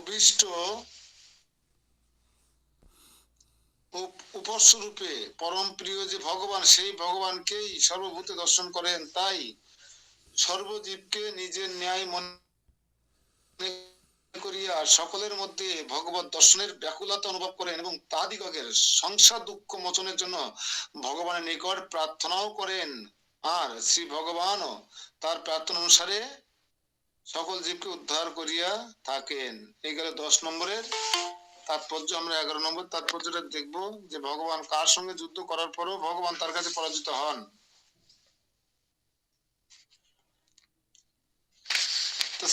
অভীষ্ট উপস্বরূপে পরম প্রিয় যে ভগবান, সেই ভগবানকেই সর্বভূতে দর্শন করেন। তাই সর্বজীবকে নিজের ন্যায় মনে করিয়া সকলের মধ্যে ভগবত দর্শনের ব্যাকুলতা অনুভব করেন এবং তাদিগের সংসার দুঃখ মোচনের জন্য ভগবানের নিকট প্রার্থনাও করেন। আর শ্রী ভগবানও তার প্রার্থনা অনুসারে সকল জীবকে উদ্ধার করিয়া থাকেন। এই গেল 10 নম্বরের তাৎপর্য। আমরা 11 নম্বর তাৎপর্যটা দেখবো, যে ভগবান কার সঙ্গে যুদ্ধ করার পরও ভগবান তার কাছে পরাজিত হন।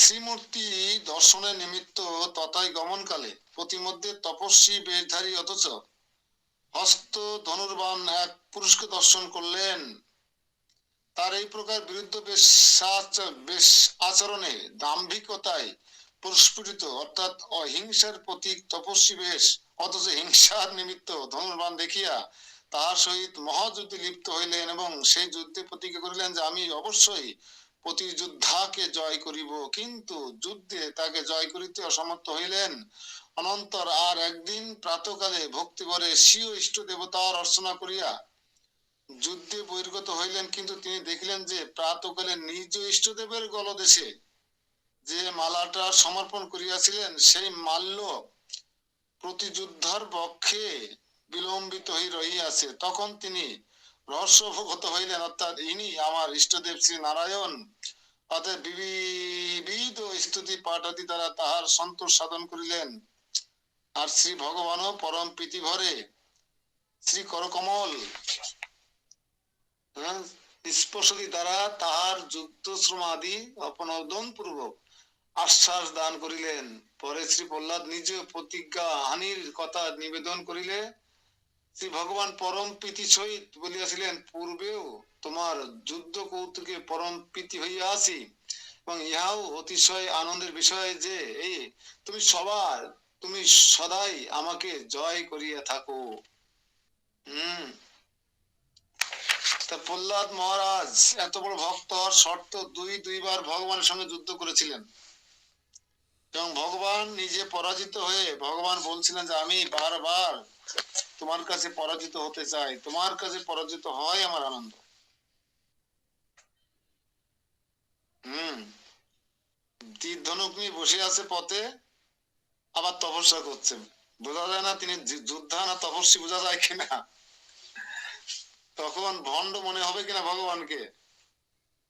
শ্রীমূর্তি দর্শনের নিমিত্ত তথায় গমনকালে প্রতিমধ্যে তপস্বী বেশধারী অথচ হস্ত ধনুর্বাণ এক পুরুষকে দর্শন করলেন। তার এই প্রকার বিরুদ্ধ বেশ আচরণে দাম্ভিকতায় প্রস্ফুটিত, অর্থাৎ অহিংসার প্রতীক তপস্বী বেশ, অথচ হিংসার নিমিত্ত ধনুর্বাণ দেখিয়া তাহার সহিত মহাযুদ্ধে লিপ্ত হইলেন এবং সেই যুদ্ধে প্রতিজ্ঞা করিলেন যে আমি অবশ্যই প্রতিযোদ্ধাকে জয় করিব। কিন্তু যুদ্ধে তাকে জয় করিতে অসমর্থ হইলেন। অনন্তর আর একদিন প্রাতকালে ভক্তিভরে স্বীয় ইষ্ট দেবতার অর্চনা করিয়া যুদ্ধে বহির্গত হইলেন। কিন্তু তিনি দেখিলেন যে প্রাতকালে নিজ ইষ্টদেবের গলদেশে যে মালাটা সমর্পণ করিয়াছিলেন, সেই মাল্য প্রতিযোদ্ধার পক্ষে বিলম্বিত হয়ে রহিয়াছে। তখন তিনি রহস্যভূত হইলেন, অর্থাৎ ইনি আমার ইষ্টদেব শ্রী নারায়ণ। অতএব বিবিধ স্তুতি পাঠাদি দ্বারা তাহার সন্তোষ সাধন করিলেন। আর শ্রী ভগবানও পরম প্রীতি ভরে শ্রী করকমল স্পর্শী দ্বারা তাহার যুদ্ধ শ্রমাদি অপনোদন পূর্বক আশ্বাস দান করিলেন। পরে শ্রী প্রহ্লাদ নিজে প্রতিজ্ঞা হানির কথা নিবেদন করিলে শ্রী ভগবান পরম প্রীতি সহিত বলিয়াছিলেন, পূর্বেও তোমার যুদ্ধ কৌতুকে পরম প্রীতি হইয়া আছি এবং ইহাও অতিশয় আনন্দের বিষয় যে এই তুমি সদাই আমাকে জয় করিয়া থাকো। তা প্রহ্লাদ মহারাজ এত বড় ভক্ত হওয়ার শর্ত দুইবার ভগবানের সঙ্গে যুদ্ধ করেছিলেন এবং ভগবান নিজে পরাজিত হয়ে ভগবান বলছিলেন যে আমি বারবার তোমার কাছে পরাজিত হতে চাই, তোমার কাছে পরাজিত হয় আমার আনন্দ। তীর ধনুক নিয়ে বসে আছে পথে, আবার তপস্যা করছেন। বোঝা যায় না তিনি যোদ্ধা না তপস্বী, বোঝা যায় কিনা? তখন ভণ্ড মনে হবে কিনা ভগবানকে?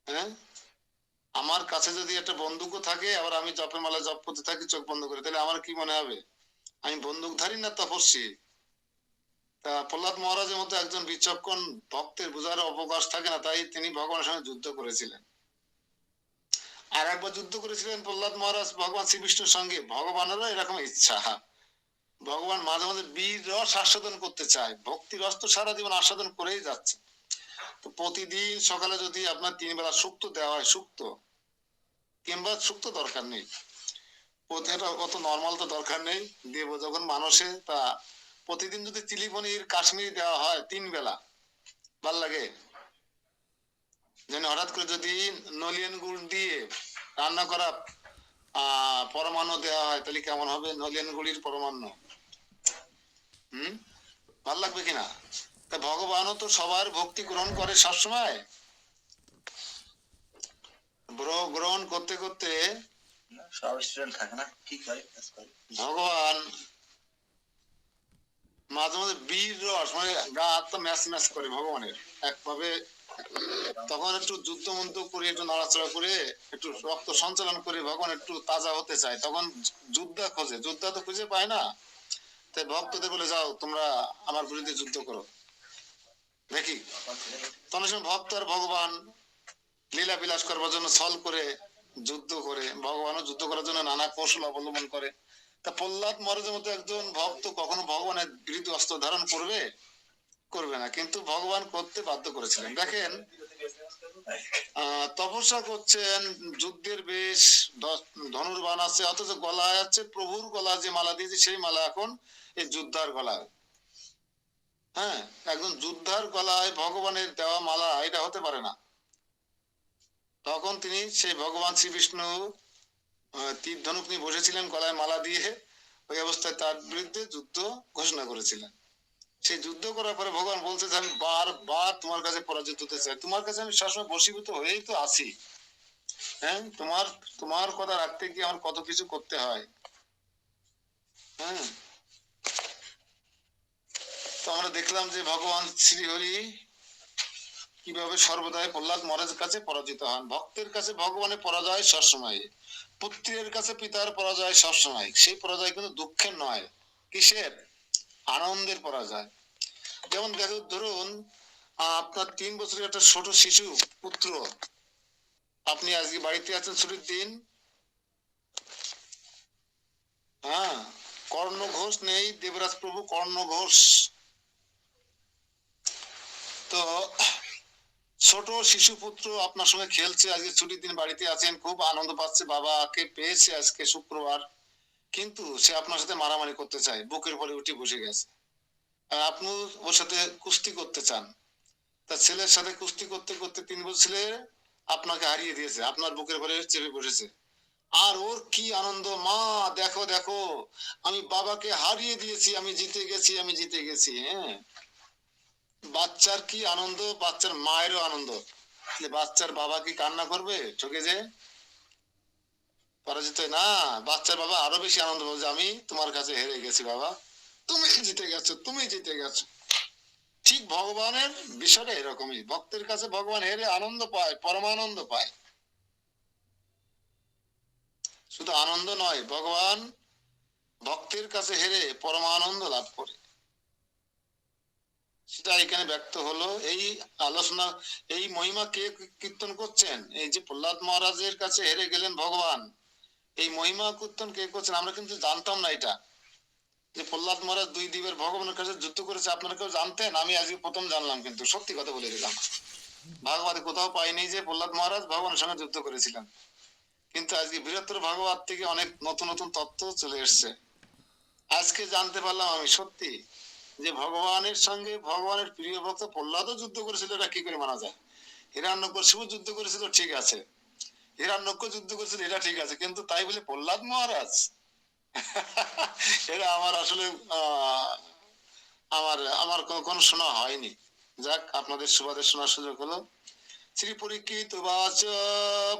হ্যাঁ, আমার কাছে যদি একটা বন্দুকও থাকে, আবার আমি জপের মালা জপ করতে থাকি চোখ বন্ধ করে, তাহলে আমার কি মনে হবে আমি বন্দুকধারী না তপস্বী? তা প্রহ্লাদ মহারাজের মতো একজন বিচক্ষণ ভক্তের বোঝার অবকাশ থাকে না, তাই তিনি ভগবানের সঙ্গে যুদ্ধ করেছিলেন। আর একবার যুদ্ধ করেছিলেন প্রহ্লাদ মহারাজ ভগবান শ্রীবিষ্ণুর সঙ্গে। ভগবানেরও এরকম ইচ্ছা, ভগবান মাঝে মাঝে বীর রস আস্বাদন করতে চায়। ভক্তি রস তো সারা জীবন আস্বাদন করেই যাচ্ছে। তো প্রতিদিন সকালে যদি আপনার 3 বেলা শুক্তো দেওয়া হয়, শুক্তো কিংবা শুক্তো দরকার নেই, এটা অত নর্মাল তো দরকার নেই, দেব যখন মানুষে, তা প্রতিদিন যদি চিলি পনির কাশ্মীরি দেওয়া হয় 3 বেলা, ভাল লাগে? যেন হঠাৎ করে যদি নলিয়ান গুড় দিয়ে রান্না করা পরমান্ন দেওয়া হয়, তাহলে কেমন হবে? নলিয়ান গুড়ির পরমান্ন, ভাল লাগবে কিনা? তা ভগবানও তো সবার ভক্তি গ্রহণ করে সবসময়। গ্রহণ করতে করতে সব স্টুডেন্ট থাকে না, কি করে ভগবান মাঝে মাঝে বীর রস, মানে গা হাত তো ম্যাচ ম্যাচ করে ভগবানের একভাবে। তখন একটু যুদ্ধ মন্ত্র করে, একটু নাড়াচড়া করে, একটু রক্ত সঞ্চালন করে ভগবান একটু তাজা হতে চায়। তখন যোদ্ধা খোঁজে, যোদ্ধা তো খুঁজে পায় না, তাই ভক্তদের বলে যাও তোমরা আমার বিরুদ্ধে যুদ্ধ করো দেখি। তখন সময় ভক্ত আর ভগবান লীলা বিলাস করবার জন্য ছল করে যুদ্ধ করে, ভগবানও যুদ্ধ করার জন্য নানা কৌশল অবলম্বন করে। তা প্রহ্লাদ মহারাজের মতো একজন ভক্ত কখনো ভগবানের বিরুদ্ধে অস্ত্র ধারণ করবে? করবে না, কিন্তু ভগবান করতে বাধ্য করেছিলেন। দেখেন, তপস্যা করছেন, যুদ্ধের বেশ, ধনুর্বাণ আছে, অথচ গলায় আছে প্রভুর গলা যে মালা দিয়েছে, সেই মালা এখন এই যোদ্ধার গলায়। হ্যাঁ, একজন যোদ্ধার গলায় ভগবানের দেওয়া মালা, এটা হতে পারে না। তখন তিনি সেই ভগবান শ্রী বিষ্ণু তীর ধনুক নিয়ে বসেছিলেন গলায় মালা দিয়ে, ওই অবস্থায় তার বিরুদ্ধে যুদ্ধ ঘোষণা করেছিলেন। সেই যুদ্ধ করার পরে ভগবান বলছে যে আমি বারবার তোমার কাছে পরাজিত হতে চাই, তোমার কাছে আমি সবসময় বশীভূত হয়েই তো আছি। হ্যাঁ, তোমার তোমার কথা রাখতে গিয়ে আমার কত কিছু করতে হয়। হ্যাঁ, তো আমরা দেখলাম যে ভগবান শ্রীহরি কিভাবে সর্বদাই প্রহ্লাদ মহারাজের কাছে পরাজিত হন। ভক্তের কাছে ভগবানের পরাজয় সবসময়, পুত্রের কাছে পিতার পরাজয় সবসময়। সেই পরাজয় কিন্তু দুঃখের নয়, কিসের? আনন্দের পরাজয়। যেমন দেখো, ধরুন আপনার 3 বছরের একটা ছোট শিশু পুত্র, আপনি আজকে বাড়িতে আছেন ছুটির দিন, হ্যাঁ, কর্ণ ঘোষ নেই, দেবরাজ প্রভু কর্ণ ঘোষ, তো ছোট শিশু পুত্র আপনার সঙ্গে খেলছে, আজকে ছুটির দিন বাড়িতে আছেন, খুব আনন্দ পাচ্ছে, বাবাকে পেয়েছে আজকে শুক্রবার, কিন্তু সে আপনার সাথে মারামারি করতে চায়, বুকের পরে উঠে বসে গেছে। আর আপনি ওর সাথে কুস্তি করতে চান, তার ছেলের সাথে কুস্তি করতে করতে 3 বছর ছেলে আপনাকে হারিয়ে দিয়েছে, আপনার বুকের পরে চেপে বসেছে। আর ওর কি আনন্দ, মা দেখো দেখো, আমি বাবাকে হারিয়ে দিয়েছি, আমি জিতে গেছি, আমি জিতে গেছি। হ্যাঁ, বাচ্চার কি আনন্দ, বাচ্চার মায়েরও আনন্দ। বাচ্চার বাবা কি কান্না করবে ঠকে যে পরাজিত? না, বাচ্চার বাবা আরো বেশি আনন্দ পাবে যে আমি তোমার কাছে হেরে গেছি বাবা, তুমি জিতে গেছো, তুমি জিতে গেছো। ঠিক ভগবানের বিষয়টা এরকমই, ভক্তের কাছে ভগবান হেরে আনন্দ পায়, পরমানন্দ পায়। শুধু আনন্দ নয়, ভগবান ভক্তের কাছে হেরে পরমানন্দ লাভ করে, সেটা এখানে ব্যক্ত হলো। এই আলোচনা, এই মহিমা কে কীর্তন করছেন? এই যে প্রহ্লাদ মহারাজের কাছে হেরে গেলেন ভগবান, এই মহিমা কীর্তন কে করছেন? আমরা কিন্তু জানতাম না এটা, যে প্রহ্লাদ মহারাজ 2 দ্বীপের ভগবানের কাছে যুদ্ধ করেছে। আপনারা কেউ জানতেন? আমি আজকে প্রথম জানলাম, কিন্তু সত্যি কথা বলে দিলাম, ভাগবতে কোথাও পাইনি যে প্রহ্লাদ মহারাজ ভগবানের সঙ্গে যুদ্ধ করেছিলেন। কিন্তু আজকে বৃহত্তর ভাগবত থেকে অনেক নতুন নতুন তথ্য চলে এসছে, আজকে জানতে পারলাম আমি সত্যি, যে ভগবানের সঙ্গে ভগবানের প্রিয় ভক্ত প্রহ্লাদও যুদ্ধ করেছিল, এটা কি করে মানা যায়? হিরণ্যকশিপু যুদ্ধ করেছিল, ঠিক আছে, হিরণ্যক্ষ যুদ্ধ করেছিল, এটা ঠিক আছে, কিন্তু তাই বলে প্রহ্লাদ মহারাজ? এটা আমার আসলে আমার আমার কখনো শোনা হয়নি। যাক, আপনাদের সুবাদে শোনার সুযোগ হলো। শ্রী পরীক্ষিত বাচ,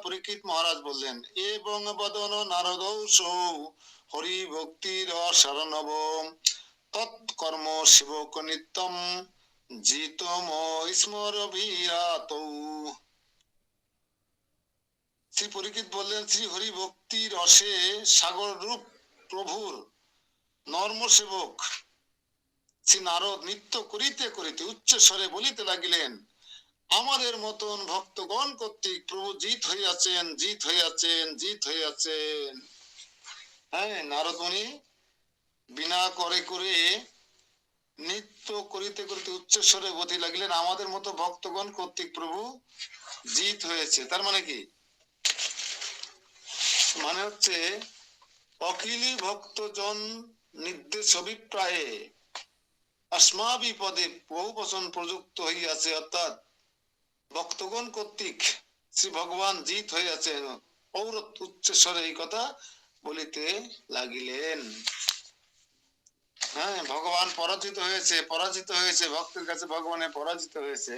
পরীক্ষিত মহারাজ বললেন, এবং বদন নারদ হরি ভক্তির শরণব তৎকর্ম শিবক নিত্যম জিতম স্মর বিরাত। শ্রী পরীক্ষিত বললেন, শ্রী হরি ভক্তি রসে সাগর রূপ প্রভুর নর্ম সেবক শ্রী নারদ নৃত্য করিতে করিতে উচ্চ স্বরে বলিতে লাগিলেন, আমাদের মতন ভক্তগণ কর্তৃক প্রভু জিত হইয়াছেন, জিত হইয়াছেন, জিত হইয়াছেন। হ্যাঁ, নারদ মুনি বিনা করে করে নৃত্য করিতে করিতে উচ্চ স্বরে বলতে লাগিলেন, আমাদের মতো ভক্তগণ কর্তৃক প্রভু জিত হয়েছে। তার মানে কি? মানে হচ্ছে অখিলি ভক্তজন নির্দেশ অভিপ্রায়ে अस्माभि পদে বহু বচন প্রযুক্ত হইয়াছে, অর্থাৎ ভক্তগণ কর্তৃক শ্রী ভগবান জিত হইয়াছেন, ঔরত উচ্চস্বরে এই কথা বলিতে লাগিলেন। হ্যাঁ, ভগবান পরাজিত হয়েছে, পরাজিত হয়েছে, ভক্তের কাছে ভগবানের পরাজিত হয়েছে।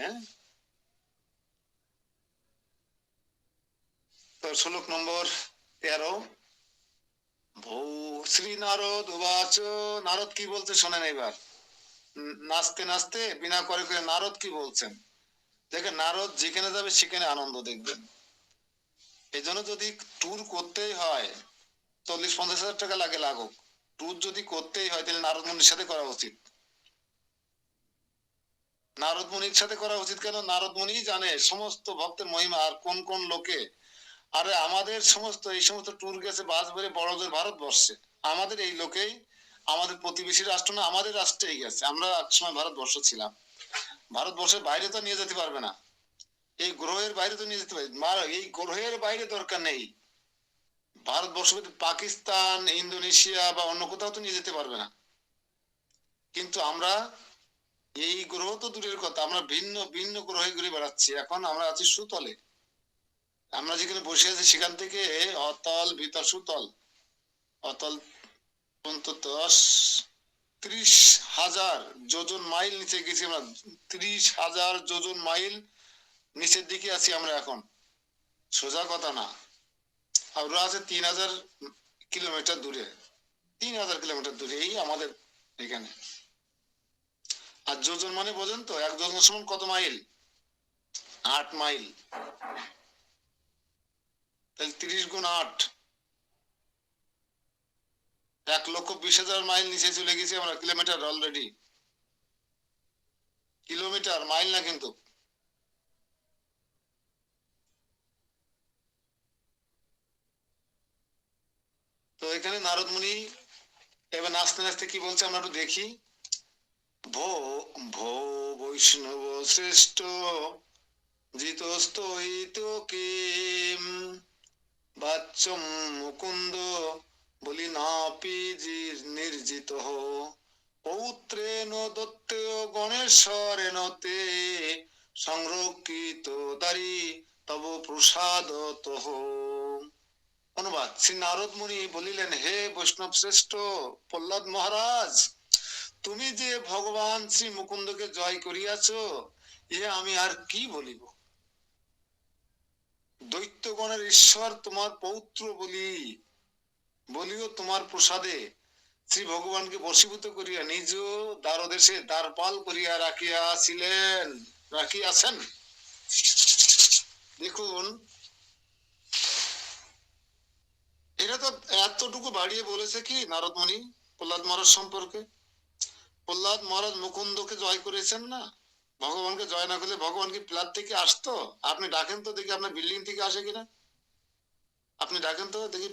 তো শ্লোক নম্বর 13, ভৌ শ্রী নারদ উবাচ, নারদ কি বলতে শোনেন এবার, নাচতে নাচতে বিনা করে করে নারদ কি বলছেন দেখেন। নারদ যেখানে যাবে সেখানে আনন্দ দেখবেন। এই জন্য যদি ট্যুর করতেই হয়, 40-50 হাজার টাকা লাগে লাগুক, ট্যুর যদি করতেই হয় তাহলে নারদ মুনির সাথে করা উচিত। নারদ মুনির সাথে করা উচিত কেন? নারদ মুনি জানে সমস্ত ভক্তের মহিমা, আর কোন কোন লোকে। আরে আমাদের সমস্ত এই সমস্ত ট্যুর গেছে বাস বেড়ে বড়দের ভারতবর্ষে, আমাদের এই লোকেই, আমাদের প্রতিবেশী রাষ্ট্র না, আমাদের রাষ্ট্রেই গেছে। আমরা এক সময় ভারতবর্ষ ছিলাম, ভারতবর্ষের বাইরে তো নিয়ে যেতে পারবে না, এই গ্রহের বাইরে তো নিয়ে যেতে পারবে, এই গ্রহের বাইরে দরকার নেই, ভারতবর্ষ পাকিস্তান, ইন্দোনেশিয়া বা অন্য কোথাও তো নিয়ে যেতে পারবে না। কিন্তু আমরা এই গ্রহ তো দূরের কথা, আমরা ভিন্ন ভিন্ন গ্রহে ঘুরে বেড়াচ্ছি। এখন আমরা আছি সুতলে, আমরা যেখানে বসে আছি সেখান থেকে অতল ভিতর সুতল, অতল পর্যন্ত 30,000 যোজন মাইল নিচে গেছি আমরা। 30,000 যোজন মাইল নিচের দিকে আছি আমরা এখন, সোজা কথা না। আর ওরা আছে 3,000 কিলোমিটার দূরে, 3,000 কিলোমিটার দূরে এই আমাদের এখানে। আর যোজন মানে বোঝেন তো, 1 যোজন সমান কত মাইল? 8 মাইল। তাহলে 30 গুণ 8, 1,20,000 মাইল নিচে চলে গেছি আমরা। কিলোমিটার অলরেডি, কিলোমিটার, মাইল না কিন্তু। তো এখানে নারদ মুনি এবার নাচতে নাচতে কি বলছে আমরা একটু দেখি। ভো ভো বৈষ্ণব শ্রেষ্ঠ জিতস্তৈত কিম বাচ্চম মুকুন্দ বলি নাপি নির্জিত পৌত্রেণ দত্তেয় গণেশ্বরেণ তে সংরক্ষিত দারি তব প্রসাদত। অনুবাদ, শ্রী নারদ মুনি বলিলেন, হে বৈষ্ণব শ্রেষ্ঠ প্রহ্লাদ মহারাজ, তুমি যে ভগবান শ্রী মুকুন্দকে জয় করিয়াছ, এ আমি আর কি বলিব। দৈত্যগণের ঈশ্বর তোমার পৌত্র বলিও তোমার প্রসাদে শ্রী ভগবানকে বশীভূত করিয়া নিজ দ্বারদেশে দ্বারপাল করিয়া রাখিয়াছেন। দেখুন, এটা তো এতটুকু বাড়িয়ে বলেছে কি নারদ মুনি প্রহ্লাদ মহারাজ সম্পর্কে। প্রহ্লাদ মহারাজ মুকুন্দকে জয় করেছেন না, ভগবানকে জয় না করলে ভগবান কি প্লাট থেকে আসতো? আপনি ডাকেন তো দেখি আপনার বিল্ডিং থেকে আসে কিনা, আপনি ডাকেন তো দেখি।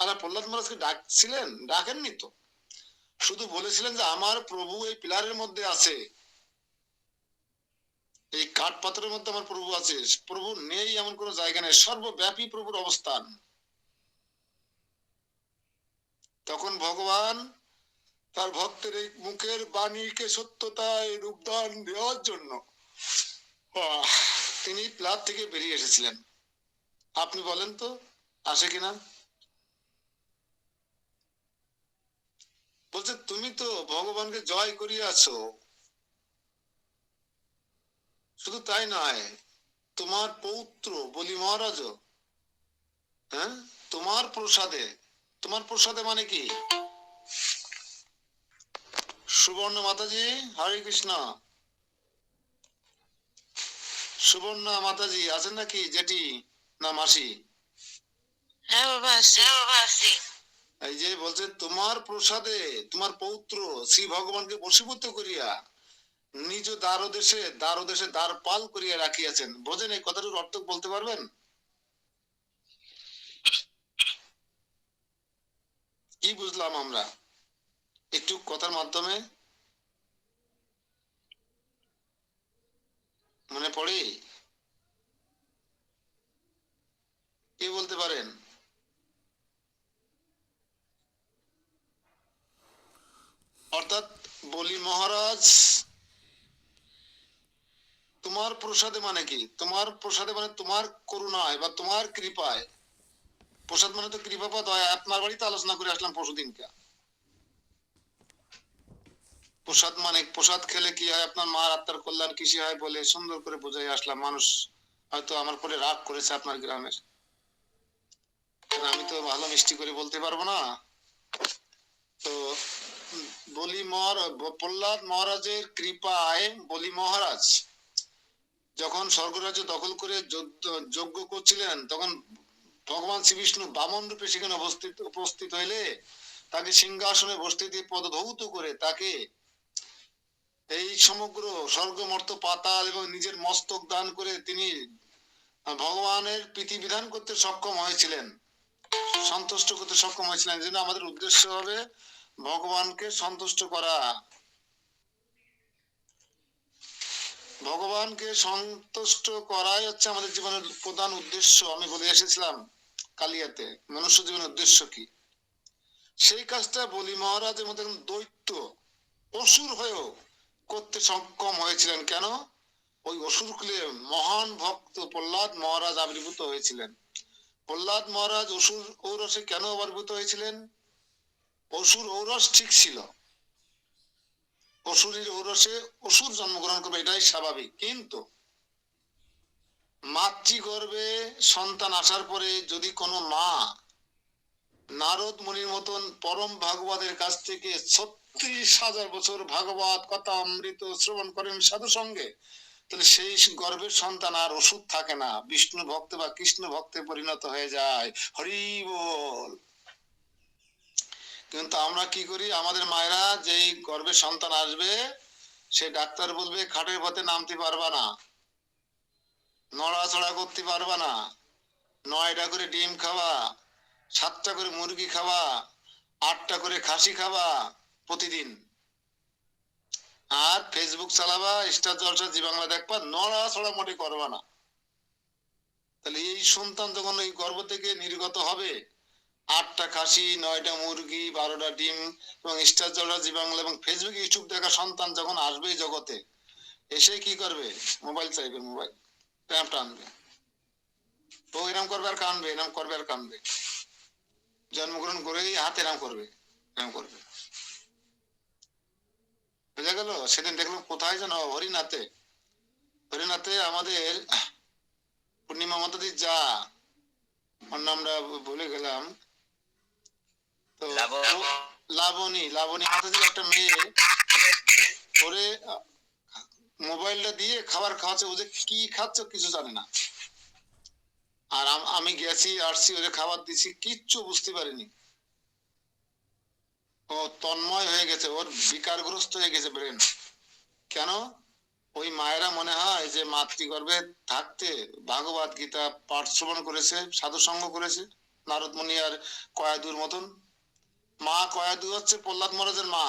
আর প্রহ্লাদ মহারাজকে ডাকছিলেন? ডাকেননি তো, শুধু বলেছিলেন যে আমার প্রভু এই পিলারের মধ্যে আছে, এই কাঠ পাথরের মধ্যে আমার প্রভু আছে। প্রভু নেই এমন কোন জায়গা নেই, সর্বব্যাপী প্রভুর অবস্থান। তখন ভগবান তার ভক্তের এই মুখের বাণীকে সত্যতায় রূপদান দেওয়ার জন্য তিনি প্লাট থেকে বেরিয়ে এসেছিলেন। আপনি বলেন তো আসে কিনা? বলছে তুমি তো ভগবানকে জয় করিয়াছো, শুধু তাই নয়, তোমার পৌত্র বলি মহারাজ, হ্যাঁ, তোমার প্রসাদে, তোমার প্রসাদে মানে কি? সুবর্ণ মাতাজি, হরে কৃষ্ণ। সুবর্ণা মাতাজি আছেন নাকি? জেঠি না মাসি? হ্যাঁ বাবা আসি। এই যে বলছে তোমার প্রসাদে তোমার পৌত্র শ্রী ভগবানকে বশীভূত করিয়া নিজ দ্বারদেশে দ্বারপাল করিয়া রাখিয়াছেন। বোঝেন এই কথাটার অর্থ বলতে পারবেন? কি বুঝলাম আমরা একটু কথার মাধ্যমে? মনে পড়ে? কে বলতে পারেন? অর্থাৎ বলি মহারাজ তোমার প্রসাদে মানে কি? তোমার প্রসাদে মানে তোমার করুণায় বা তোমার কৃপায়। প্রসাদ মানে তো কৃপা পাওয়া হয়। আপনার বাড়িতে আলোচনা করে আসলাম পরশুদিনকে। প্রসাদ মানে, প্রসাদ খেলে কি হয়, আপনার মার আত্মার কল্যাণ কিসে হয় বলে সুন্দর করে বুঝাই আসলাম। মানুষ হয়তো আমার পরে রাগ করেছে আপনার গ্রামের, আমি তো ভালো মিষ্টি করে বলতে পারবো না। তো বলি প্রহ্লাদ মহারাজের কৃপায় বলি মহারাজ যখন স্বর্গরাজ্য দখল করে যজ্ঞ করছিলেন, তখন ভগবান শ্রী বিষ্ণু বামন রূপে সেখানে উপস্থিত হইলে তাকে সিংহাসনে বসতে দিয়ে পদধৌত করে তাকে এই সমগ্র স্বর্গ মর্ত পাতাল এবং নিজের মস্তক দান করে তিনি ভগবানের প্রীতি বিধান করতে সক্ষম হয়েছিলেন, সন্তুষ্ট করতে সক্ষম হয়েছিলেন। যেন আমাদের উদ্দেশ্য হবে ভগবানকে সন্তুষ্ট করা, ভগবানকে সন্তুষ্ট করাই হচ্ছে আমাদের জীবনের প্রধান উদ্দেশ্য। আমি বলে এসেছিলাম কালিয়াতে মনুষ্য জীবনের উদ্দেশ্য কি, সেই কাজটা বলি মহারাজের মধ্যে দৈত্য অসুর হয়েও করতে সক্ষম হয়েছিলেন। কেন? ওই অসুর কুলে মহান ভক্ত প্রহ্লাদ মহারাজ আবির্ভূত হয়েছিলেন। প্রহ্লাদ মহারাজ অসুর ঔরসে কেন আবির্ভূত হয়েছিলেন? অসুর ঔরস ঠিক ছিল, অসুরের ঔরসে অসুর জন্মগ্রহণ করবে, এটাই স্বাভাবিক। কিন্তু মাতৃগর্ভে সন্তান আসার পরে যদি কোনো মা নারদ মুনির মতন পরম ভাগবতের কাছ থেকে 36,000 বছর ভাগবত কথা অমৃত শ্রবণ করেন সাধু সঙ্গে, তাহলে সেই গর্ভের সন্তান আর ওষুধ থাকে না, বিষ্ণু ভক্ত বা কৃষ্ণ ভক্তে পরিণত হয়ে যায়। হরি বল। কিন্তু আমরা কি করি, আমাদের মায়েরা যেই গর্ভে সন্তান আসবে, সে ডাক্তার বলবে খাটের পথে নামতে পারবা না, নড়াচড়া করতে পারবা না, 9টা করে ডিম খাওয়া, 7টা করে মুরগি খাওয়া, 8টা করে খাসি খাওয়া প্রতিদিন, আর ফেসবুক চালাবা, স্টার জলসা, জি বাংলা দেখবা, নড়াচড়া মোটে করবা না। তাহলে এই সন্তান যখন এই গর্ভ থেকে নির্গত হবে, 8টা খাসি, 9টা মুরগি, 12টা ডিম এবং স্টার জলসা, জি বাংলা এবং ফেসবুক ইউটিউব দেখা সন্তান যখন আসবে এই জগতে, এসে কি করবে? মোবাইল চাইবে, মোবাইল ট্যাম্প টানবে, ও এরম করবে আর কানবে, এরম করবে আর কানবে, জন্মগ্রহণ করেই হাতে এরম করবে, এরম করবে। বুঝা গেল? সেদিন দেখলাম কোথায় যেন হরিনাথে, হরিনাথে আমাদের পূর্ণিমা মাতাদির যা, ওর নামটা ভুলে গেলাম তো, লাবণী, লাবণী মাতাদির একটা মেয়ে, ওরে মোবাইলটা দিয়ে খাবার খাওয়াচ্ছে, ও যে কি খাচ্ছে কিছু জানে না। আর আমি গেছি আসছি, ওরে খাবার দিছি, কিচ্ছু বুঝতে পারিনি। ও তন্ময় হয়ে গেছে, ওর বিকারগ্রস্ত হয়ে গেছে ব্রেন। কেন? ওই মায়েরা মনে হয় যে মাতৃগর্ভে থাকতে ভাগবত গীতা পাঠ শ্রবণ করেছে, সাধু সঙ্গ করেছে, নারদ মুনি আর কয়াদুর মতন। মা কয়াদু হচ্ছে প্রহ্লাদ মহারাজের মা।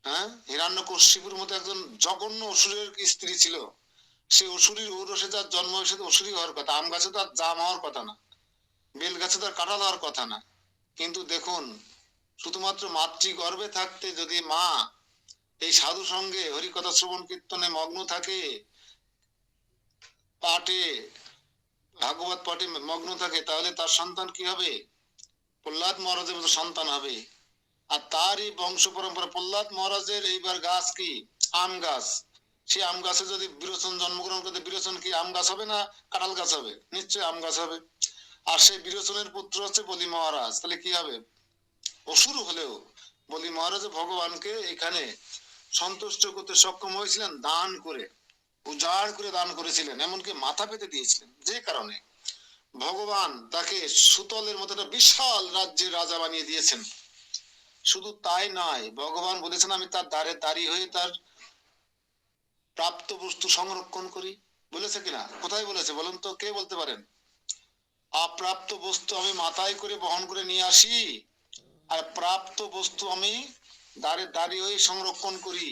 হ্যাঁ, হিরণ্যকশিপুর মতো একজন জঘন্য অসুরের স্ত্রী ছিল। সে অসুরীর ঔরসে যার জন্ম হয়েছে, অসুরী হওয়ার কথা। আম গাছে তো আর জাম হওয়ার কথা না, বেল গাছে তো আর কাঁঠাল হওয়ার কথা না। কিন্তু দেখুন, শুধুমাত্র মাতৃগর্ভে থাকতে যদি মা এই সাধু সঙ্গে হরিকথা শ্রবণ কীর্তনে মগ্ন থাকে, পাঠে ভাগবত পাঠে মগ্ন থাকে, তাহলে তার সন্তান কি হবে? প্রহ্লাদ মহারাজের মতো সন্তান হবে। আর তারই বংশ পরম্পরা। প্রহ্লাদ মহারাজের এইবার গাছ কি? আম গাছ। সেই আম গাছে যদি বিরোচন জন্মগ্রহণ করতে, বিরোচন কি আম গাছ হবে না কাঁঠাল গাছ হবে? নিশ্চয়ই আম গাছ হবে। আর সেই বিরোচনের পুত্র হচ্ছে বলি মহারাজ। তাহলে কি হবে? অসুর হলেও বলি মহারাজ ভগবানকে এখানে সন্তুষ্ট করতে সক্ষম হয়েছিলেন দান করে, উজাড় করে দান করেছিলেন, এমনকি মাথা পেতে দিয়েছিলেন। যে কারণে ভগবান তাকে সুতলের মতো একটা বিশাল রাজ্যের রাজা বানিয়ে দিয়েছেন। শুধু তাই নয়, ভগবান বলেছেন আমি তার দ্বারে দাঁড়িয়ে হয়ে তার প্রাপ্ত বস্তু সংরক্ষণ করি। বলেছে কিনা? কোথায় বলেছে বলুন তো, কে বলতে পারেন? অপ্রাপ্ত বস্তু আমি মাথায় করে বহন করে নিয়ে আসি, আর প্রাপ্ত বস্তু আমি দ্বারে দাঁড়িয়ে হয়ে সংরক্ষণ করি।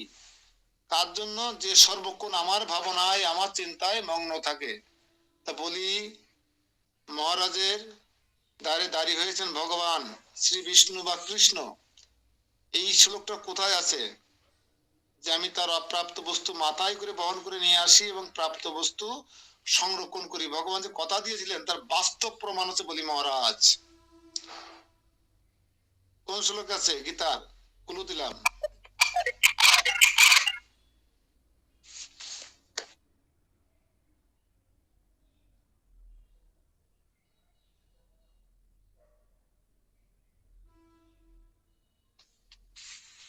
তার জন্য যে সর্বক্ষণ আমার ভাবনায় আমার চিন্তায় মগ্ন থাকে। তা বলি মহারাজের দ্বারে দাঁড়িয়ে হয়েছেন ভগবান শ্রী বিষ্ণু বা কৃষ্ণ। এই শ্লোকটা কোথায় আছে যে আমি তার অপ্রাপ্ত বস্তু মাথায় করে বহন করে নিয়ে আসি এবং প্রাপ্ত বস্তু সংরক্ষণ করি? ভগবান যে কথা দিয়েছিলেন তার বাস্তব প্রমাণ হচ্ছে বলি মহারাজ। কোন শ্লোক আছে? গীতার কুলু দিলাম।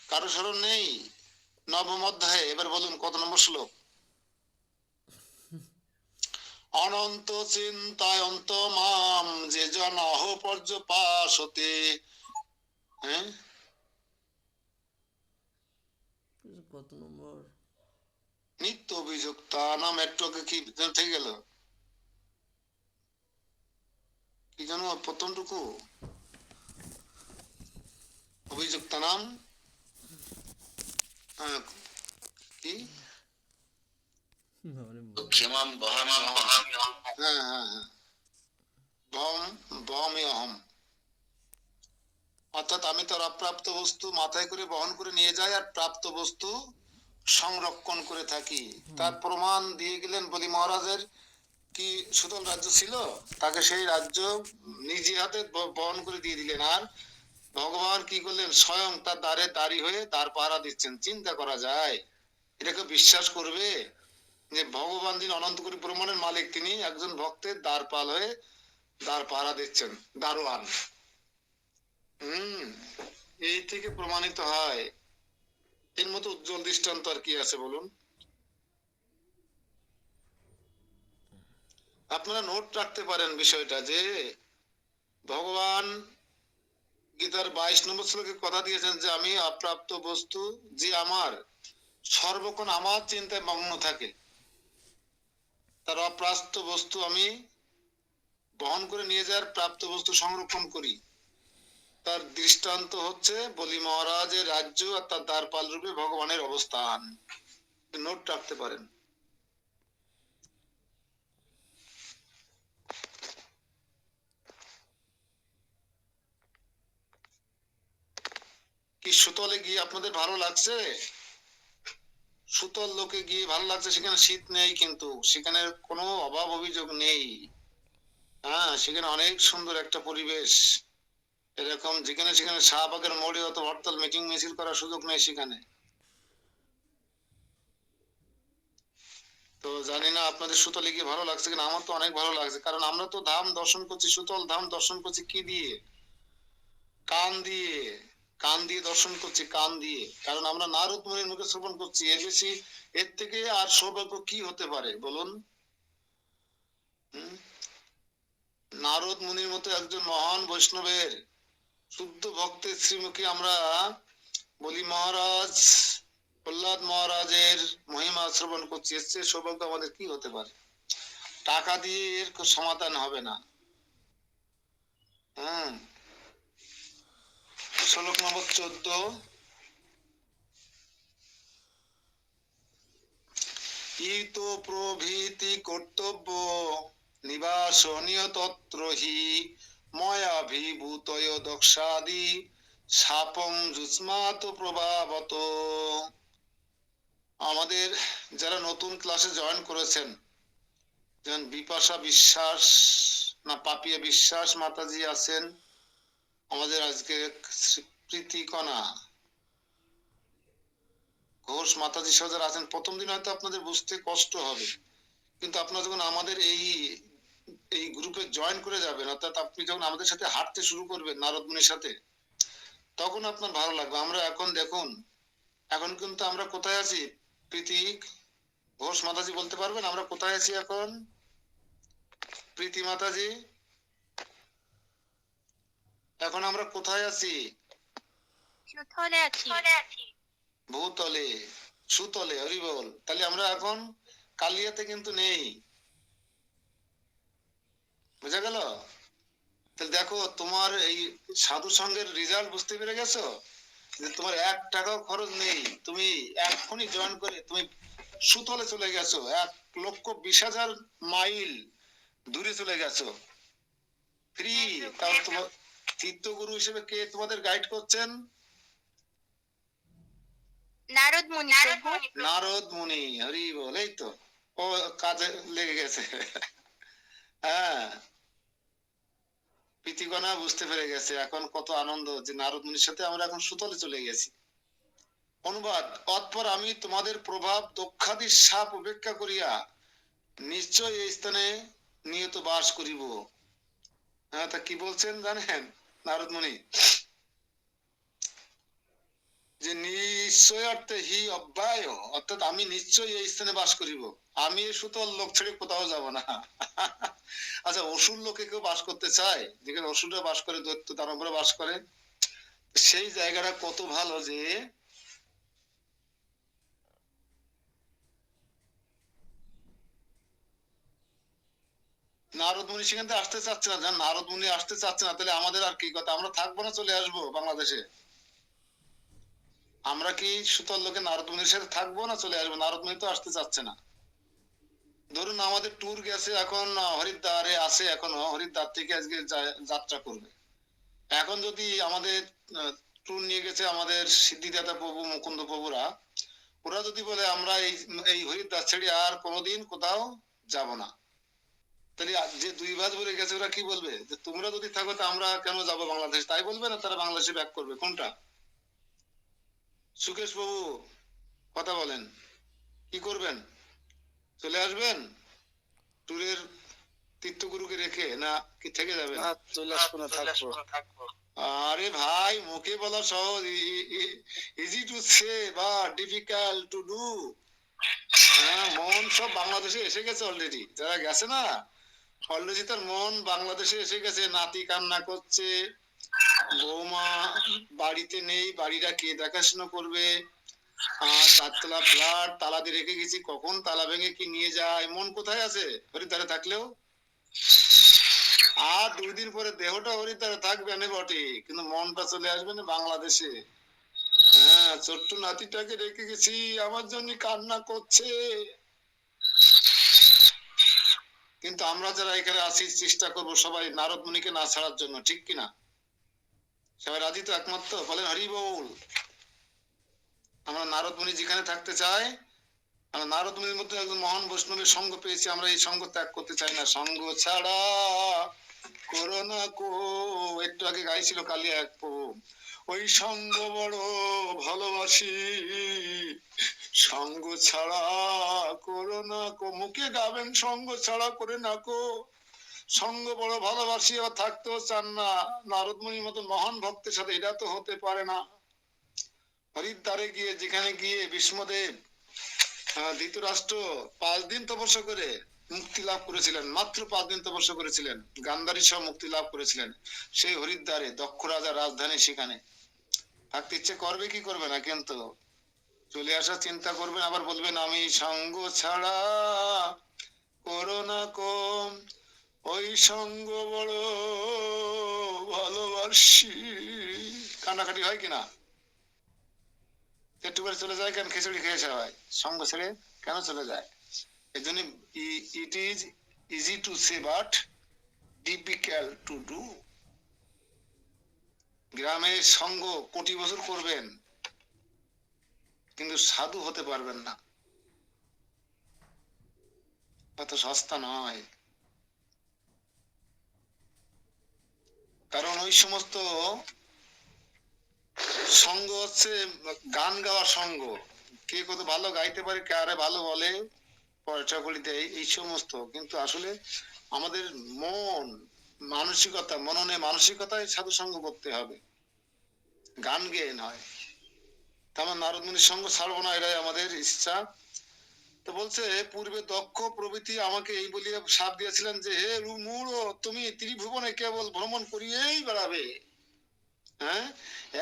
কারো স্মরণ নেই? নবম অধ্যায়ে, এবার বলুন কত নম্বর শ্লোক? অনন্ত চিন্তায় অন্ত মাম যে জন অহ পর্যপাসতে। হ্যাঁ, কত নম্বর? নিত্য অভিযুক্তা নাম একটুকে কি থেকে গেল, কি জানো প্রথমটুকু? অভিযুক্তা নাম কি? ক্ষেমাম বহামি হ্যাঁ হ্যাঁ হ্যাঁ, ভম ভমি অহম। অর্থাৎ আমি তার অপ্রাপ্ত বস্তু মাথায় করে বহন করে নিয়ে যাই, আর প্রাপ্ত বস্তু সংরক্ষণ করে থাকি। তার প্রমাণ দিয়ে গেলেন বলি মহারাজের কি সুতল রাজ্য ছিল, তাকে সেই রাজ্য নিজে হাতে বহন করে দিয়ে দিলেন। আর ভগবান কি করলেন, স্বয়ং তার দ্বারে দাঁড়ি হয়ে দ্বার পাহারা দিচ্ছেন। চিন্তা করা যায়? এটাকে বিশ্বাস করবে যে ভগবান যিনি অনন্ত কোটি ব্রহ্মাণ্ডের মালিক, তিনি একজন ভক্তের দ্বারপাল হয়ে দ্বার পাহারা দিচ্ছেন, দারোয়ান। হম এই থেকে প্রমাণিত হয়, এর মতো উজ্জ্বল দৃষ্টান্ত আর কি আছে বলুন? আপনারা নোট রাখতে পারেন বিষয়টা, যে ভগবান গীতার 22 নম্বর শ্লোকে কথা দিয়েছেন যে আমি অপ্রাপ্ত বস্তু, যে আমার সর্বক্ষণ আমার চিন্তায় মগ্ন থাকে, তার অপ্রাপ্ত বস্তু আমি বহন করে নিয়ে যাওয়ার, প্রাপ্ত বস্তু সংরক্ষণ করি। তার দৃষ্টান্ত হচ্ছে বলি মহারাজের রাজ্য আর তার দ্বারপাল রূপে ভগবানের অবস্থান। নোট রাখতে পারেন। কি সুতলে গিয়ে আপনাদের ভালো লাগছে? সুতল লোকে গিয়ে ভালো লাগছে? সেখানে শীত নেই, কিন্তু সেখানে কোনো অভাব অভিযোগ নেই। হ্যাঁ, সেখানে অনেক সুন্দর একটা পরিবেশ। এরকম যেখানে সেখানে শাহবাগের মোড়ে অত হরতাল মিটিং মিছিল করার সুযোগ নেই সেখানে। তো জানি না আপনাদের সুতলে গিয়ে ভালো লাগছে কিনা, আমার তো অনেক ভালো লাগছে। কারণ আমরা তো ধাম দর্শন করছি, সুতল ধাম দর্শন করছি কি দিয়ে? কান দিয়ে। কান দিয়ে দর্শন করছি, কান দিয়ে। কারণ আমরা নারদ মুনির মুখে শ্রবণ করছি। এর বেশি, এর থেকে আর সৌভাগ্য কি হতে পারে বলুন? হুম? নারদ মুনির মতো একজন মহান বৈষ্ণবের শুদ্ধ ভক্তের শ্রীমুখী আমরা বলি মহারাজ, প্রহ্লাদ মহারাজের মহিমা শ্রবণ করছি। এর চেয়ে সৌভাগ্য আমাদের কি হতে পারে? টাকা দিয়ে এর সমাধান হবে না। হম শ্লোক নম্বর 14। ইতো প্রভৃতি কর্তব্য নিবাসনীয় তত্র হি ময়াভিভূতয় দক্ষাদি শাপম যুষ্মাত প্রভাবত। আমাদের যারা নতুন ক্লাসে জয়েন করেছেন, যেমন বিপাশা বিশ্বাস না পাপিয়া বিশ্বাস মাতাজি আছেন, আমাদের আজকে প্রীতিকণা ঘোষ মাতাজি সহ যারা আছেন, প্রথম দিন হয়তো আপনাদের বুঝতে কষ্ট হবে, কিন্তু আপনারা যখন আমাদের এই এই গ্রুপে জয়েন করে যাবেন, অর্থাৎ আপনি যখন আমাদের সাথে হাঁটতে শুরু করবেন নারদ মুনির সাথে, তখন আপনার ভালো লাগবে। আমরা এখন দেখুন, এখন কিন্তু আমরা কোথায় আছি? প্রীতি ঘোষ মাতাজি বলতে পারবেন আমরা কোথায় আছি এখন? প্রীতি মাতাজি, এখন আমরা কোথায় আছি? সুতলে আছি। ভূতলে, সুতলে, হরি বল। তাহলে আমরা এখন কালিয়াতে কিন্তু নেই, বুঝা গেল? তাহলে দেখো, তোমার এই সাধু সঙ্গের রেজাল্ট বুঝতে পেরে গেছো, যে তোমার 1 টাকাও খরচ নেই। তুমি এখনই জয়েন করে তুমি সুতলে চলে গেছো, 1,20,000 মাইল দূরে চলে গেছো, ফ্রি। তাও তোমার তীর্থগুরু হিসেবে কে তোমাদের গাইড করছেন? নারদ মুনি। নারদ মুনি, হরি বল। এই তো, ও কাজে লেগে গেছে। হ্যাঁ, প্রীতিকণা বুঝতে পেরে গেছে এখন কত আনন্দ যে নারদ মুনির সাথে আমরা এখন সুতলে চলে গেছি। অনুবাদ: অতঃপর আমি তোমাদের প্রভাব দক্ষাদির সাপ উপেক্ষা করিয়া নিশ্চয় এই স্থানে নিয়ত বাস করিব। হ্যাঁ, তা কি বলছেন জানেন নারদ মুনি? যে নিশ্চয় অর্থে হি অব্যয়, অর্থাৎ আমি নিশ্চয়ই এই স্থানে বাস করিব। আমি এই সুতল লোক ছেড়ে কোথাও যাব না। আচ্ছা, অসুর লোকে কেউ বাস করতে চায়? যেখানে অসুররা বাস করে, দৈত্য দানবরা বাস করে, সেই জায়গাটা কত ভালো যে নারদ মুনি সেখান থেকে আসতে চাচ্ছে না। নারদ মুনি আসতে চাচ্ছে না, তাহলে আমাদের আর কি কথা? আমরা থাকবো না, চলে আসবো বাংলাদেশে? আমরা কি সুতল লোকে নারদ মুনির সাথে থাকবো না চলে আসবো? নারদ মুনি তো আসতে চাচ্ছে না। ধরুন আমাদের ট্যুর গেছে এখন হরিদ্বারে, আছে এখনো, হরিদ্বার থেকে আজকে যাত্রা করবে। এখন যদি আমাদের ট্যুর নিয়ে গেছে আমাদের সিদ্ধিদাতা প্রভু মুকুন্দ প্রভুরা, ওরা যদি বলে আমরা এই এই হরিদ্বার ছেড়ে আর কোনোদিন কোথাও যাব না, তাহলে যে দুই ভাজ বলে গেছে ওরা কি বলবে, যে তোমরা যদি থাকো তো আমরা কেন যাব বাংলাদেশ, তাই বলবে না তারা বাংলাদেশে ব্যাক করবে, কোনটা? সুকেশ বাবু কথা বলেন, কি করবেন? চলে আসবেন ট্যুরের তীর্থগুরুকে রেখে, না কি থেকে যাবেন? চলে আসবো না, থাকবো। আরে ভাই, মুখে বলা সহজ, ইজি টু সে বা ডিফিকাল্ট টু ডু। হ্যাঁ, মন সব বাংলাদেশে এসে গেছে অলরেডি, যারা গেছে না অলরেডি তার মন বাংলাদেশে এসে গেছে। নাতি কান্না করছে, বৌমা বাড়িতে নেই, বাড়িটা কে দেখাশোনা করবে, চারতলা ফ্ল্যাট তালা দিয়ে রেখে গেছি, কখন তালা ভেঙে কি নিয়ে যায়, মন কোথায় আছে হরিদ্বারে থাকলেও। আর 2 দিন পরে দেহটা হরিদ্বারে থাকবে না বটে, কিন্তু মনটা চলে আসবে না বাংলাদেশে। হ্যাঁ, ছোট্ট নাতিটাকে রেখে গেছি, আমার জন্য কান্না করছে। কিন্তু আমরা যারা এখানে আছি চেষ্টা করব সবাই নারদ মুনিকে না ছাড়ার জন্য, ঠিক কিনা? সবাই রাজি তো, একমাত্র বলেন হরি বল। আমরা নারদ মুনি যেখানে থাকতে চাই, আমরা নারদ মুনির মধ্যে একজন মহান বৈষ্ণবের সঙ্গ পেয়েছি, আমরা এই সঙ্গ ত্যাগ করতে চাই না। সঙ্গ ছাড়া করোনা কো, একটু আগে গাইছিল কালিয়া এক পো, ওই সঙ্গ বড় ভালোবাসি, সঙ্গ ছাড়া করোনা কো, মুখে গাবেন সঙ্গ ছাড়া করে না কো, সঙ্গ বড় ভালোবাসি, আবার থাকতেও চান না নারদ মুনির মতো মহান ভক্তের সাথে, এটা তো হতে পারে না। হরিদ্বারে গিয়ে, যেখানে গিয়ে ভীষ্মদেব ধৃতরাষ্ট্র 5 দিন তপস্যা করে মুক্তি লাভ করেছিলেন, মাত্র 5 দিন তপস্যা করেছিলেন, গান্ধারী সহ মুক্তি লাভ করেছিলেন, সেই হরিদ্বারে দক্ষ রাজার রাজধানী, সেখানে থাকতে ইচ্ছে করবে কি করবে না, কিন্তু চলে আসার চিন্তা করবেন, আবার বলবেন আমি সঙ্গ ছাড়া করোনা কম, ওই সঙ্গ বড় ভালোবাসি। কান্নাকাটি হয় কিনা? একটু করে চলে যায় কেন? খিচুড়ি খেয়ে সবাই সঙ্গ ছেড়ে কেন চলে যায়? এই জন্য it is easy to say but difficult to do. গ্রামে সঙ্গ কোটি বছর করবেন, কিন্তু সাধু হতে পারবেন না, অত সস্তা নয়। কারণ ওই সমস্ত সঙ্গ হচ্ছে গান গাওয়ার সঙ্গ, কে কত ভালো গাইতে পারে, কে আরে ভালো বলে, পয়সা করি দেয়, এই সমস্ত। কিন্তু আসলে আমাদের মন মানসিকতা, মননে মানসিকতায় সাধু সঙ্গ করতে হবে, গান গেয়ে নয়। আমার নারদ মুনির সঙ্গ ছাড়বো না, এটাই আমাদের ইচ্ছা। তো বলছে, পূর্বে দক্ষ প্রভৃতি আমাকে এই বলিয়া সাপ দিয়েছিলেন যে, হে মূঢ়, তুমি ত্রিভুবনে কেবল ভ্রমণ করিয়েই বেড়াবে, হ্যাঁ,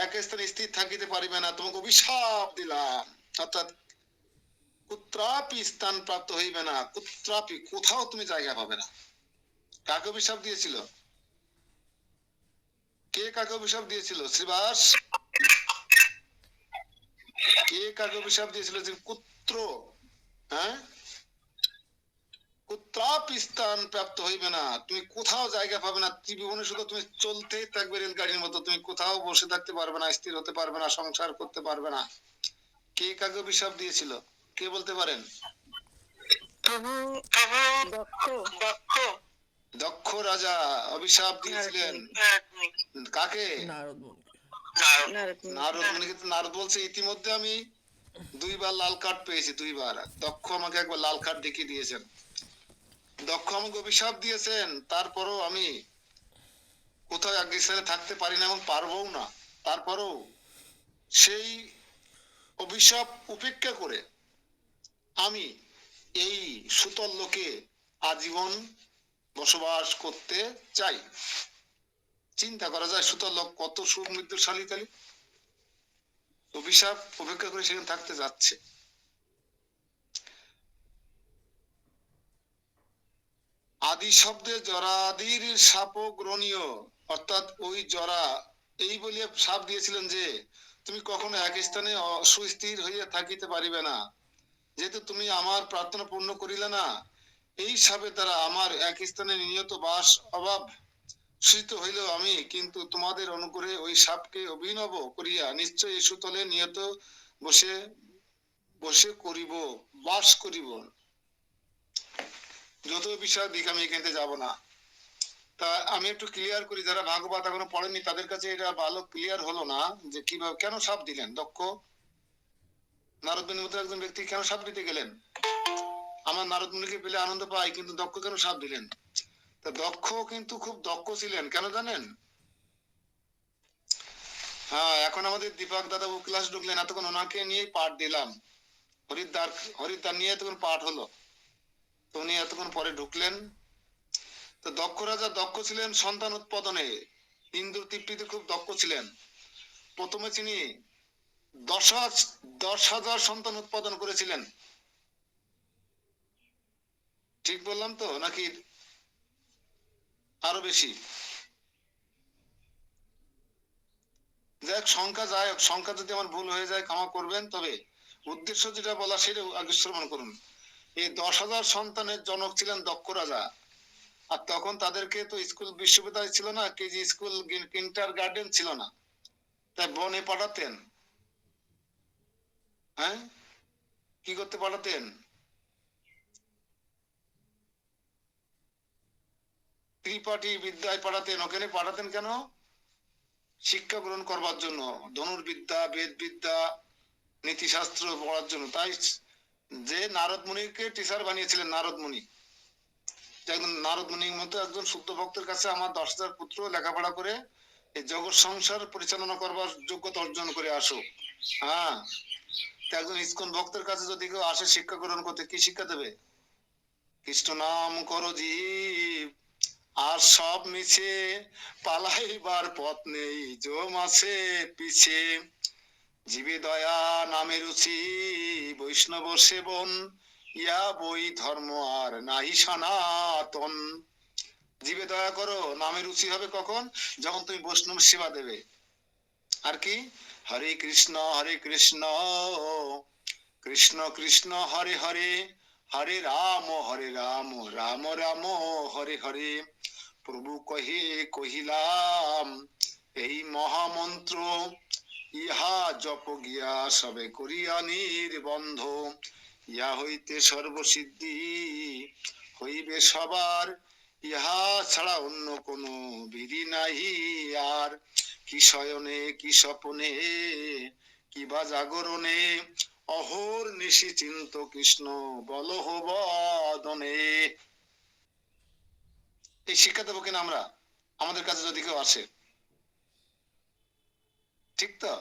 এক স্থানে স্থির থাকিতে পারিবে না, তোমাকে অভিশাপ দিলাম। অর্থাৎ কুত্রাপি স্থান প্রাপ্ত হইবে না, কুত্রাপি কোথাও তুমি জায়গা পাবে না। কাকে অভিশাপ দিয়েছিল? কে কাকে অভিশাপ দিয়েছিল? শ্রীবাস, কে কাকে অভিশাপ দিয়েছিল যে কুত্র, হ্যাঁ, কুত্রাপি স্থান প্রাপ্ত হইবে না, তুমি কোথাও জায়গা পাবে না, ত্রিভুবনে শুধু তুমি চলতেই থাকবে রেলগাড়ির মতো, তুমি কোথাও বসে থাকতে পারবে না, স্থির হতে পারবে না, সংসার করতে পারবে না। কে কাকে অভিশাপ দিয়েছিল? কে বলতে পারেন? দক্ষ রাজা অভিশাপ দিয়েছিলেন কাকে? নারদ মুনিকে। নারদ মুনিকে। নারদ বলছে, ইতিমধ্যে আমি 2বার লাল কার্ড পেয়েছি, 2বার। দক্ষ আমাকে একবার লাল কার্ড দেখিয়ে দিয়েছেন, দক্ষ আমাকে অভিশাপ দিয়েছেন, তারপরও আমি কোথাও এক স্থানে থাকতে পারি না এবং পারবো না। তারপরও সেই অভিশাপ উপেক্ষা করে আমি এই সুতল লোকে আজীবন বসবাস করতে চাই। চিন্তা করা যায় সুতল লোক কত সমৃদ্ধশালী, তাহলে অভিশাপ উপেক্ষা করে সেখানে থাকতে যাচ্ছে। আদি শব্দে জরাদির সাপ গ্রহণীয়, অর্থাৎ ওই জরা এই বলিয়া সাপ দিয়েছিলেন যে তুমি কখনো এক স্থানে সুস্থির হইয়া থাকিতে পারিবে না, যেহেতু তুমি আমার প্রার্থনা পূর্ণ করিলে না, এই সাপের দ্বারা আমার এক স্থানে নিয়ত বাস অভাব সৃষ্ট হইল আমি, কিন্তু তোমাদের অনুগ্রহে ওই সাপকে অভিনব করিয়া নিশ্চয় এই সুতলে নিয়ত বসে বসে করিব, বাস করিব। যত বিষয় দিক আমি এখানে যাব না। তা আমি একটু ক্লিয়ার করি, যারা ভাগবত এখনো পড়েনি তাদের কাছে এটা ভালো ক্লিয়ার হলো না যে কিভাবে কেন সাপ দিলেন দক্ষ। নারদ মুনির মতো একজন ব্যক্তি কেন সাপ দিতে গেলেন? আমার নারদ মুনিকে পেলে আনন্দ পাই, কিন্তু দক্ষ কেন সাপ দিলেন? তা দক্ষ কিন্তু খুব দক্ষ ছিলেন, কেন জানেন? হ্যাঁ, এখন আমাদের দীপক দাদা ও ক্লাস ঢুকলেন, এতক্ষণ ওনাকে নিয়েই পাঠ দিলাম। হরিদ্বার হরিদ্বার নিয়ে এতক্ষণ পাঠ হলো, তো উনি এতক্ষণ পরে ঢুকলেন। তো দক্ষ রাজা দক্ষ ছিলেন সন্তান উৎপাদনে, ইন্দ্র তৃপ্তিতে খুব দক্ষ ছিলেন। প্রথমে তিনি 10,000 সন্তান উৎপাদন করেছিলেন। ঠিক বললাম তো নাকি আরো বেশি? যাক, সংখ্যা যাই হোক, সংখ্যা যদি আমার ভুল হয়ে যায় ক্ষমা করবেন, তবে উদ্দেশ্য যেটা বলা সেটা আগে শ্রবণ করুন। এই 10,000 সন্তানের জনক ছিলেন দক্ষ রাজা। আর তখন তাদেরকে তো স্কুল বিশ্ববিদ্যালয় ছিল না, কেজি স্কুল কিন্টার গার্ডেন ছিল না, তাই বনে পাঠাতেন। হ্যাঁ, কি করতে পাঠাতেন? ত্রিপাঠী বিদ্যায় পাঠাতেন। ওখানে পাঠাতেন কেন? শিক্ষা গ্রহণ করবার জন্য, ধনুর্বিদ্যা, বেদ বিদ্যা, নীতিশাস্ত্র পড়ার জন্য। তাই যে নারদ মুনিকে টিচার বানিয়েছিলেন, নারদ মুনি, একজন নারদ মুনির মতো একজন শুদ্ধ ভক্তের কাছে আমার 10,000 পুত্র লেখাপড়া করে এই জগৎ সংসার পরিচালনা করবার যোগ্যতা অর্জন করে আসো। হ্যাঁ, একজন ইসকন ভক্তের কাছে যদি কেউ আসে শিক্ষা গ্রহণ করতে, কি শিক্ষা দেবে? কৃষ্ণ নাম করো জীব, আর সব মিছে, পালাইবার পথ নেই জম আছে পিছে, জীবে দয়া নামে রুচি, বৈষ্ণব সেবন, ইয়া বই ধর্ম আর নাই সনাতন। জীবে দয়া করো, নামে রুচি হবে কখন? যখন তুমি বৈষ্ণব সেবা দেবে। আর কি? হরে কৃষ্ণ কৃষ্ণ কৃষ্ণ হরে হরে, হরে রাম রাম রাম হরে হরে। প্রভু কহে কহিলাম এই মহামন্ত্র, ইহা জপ গিয়া সবে করিয়া নির্বন্ধ, ইহা হইতে সর্বসিদ্ধি হইবে সবার, ইহা ছাড়া অন্য কোনো বিধি নাহি আর। কি শয়নে কি স্বপনে কি বা জাগরণে, অহর নিশি চিন্ত কৃষ্ণ বলহ বদনে। এই শিক্ষা দেবো কিনা আমরা, আমাদের কাছে যদি কেউ আসে? ঠিক তো?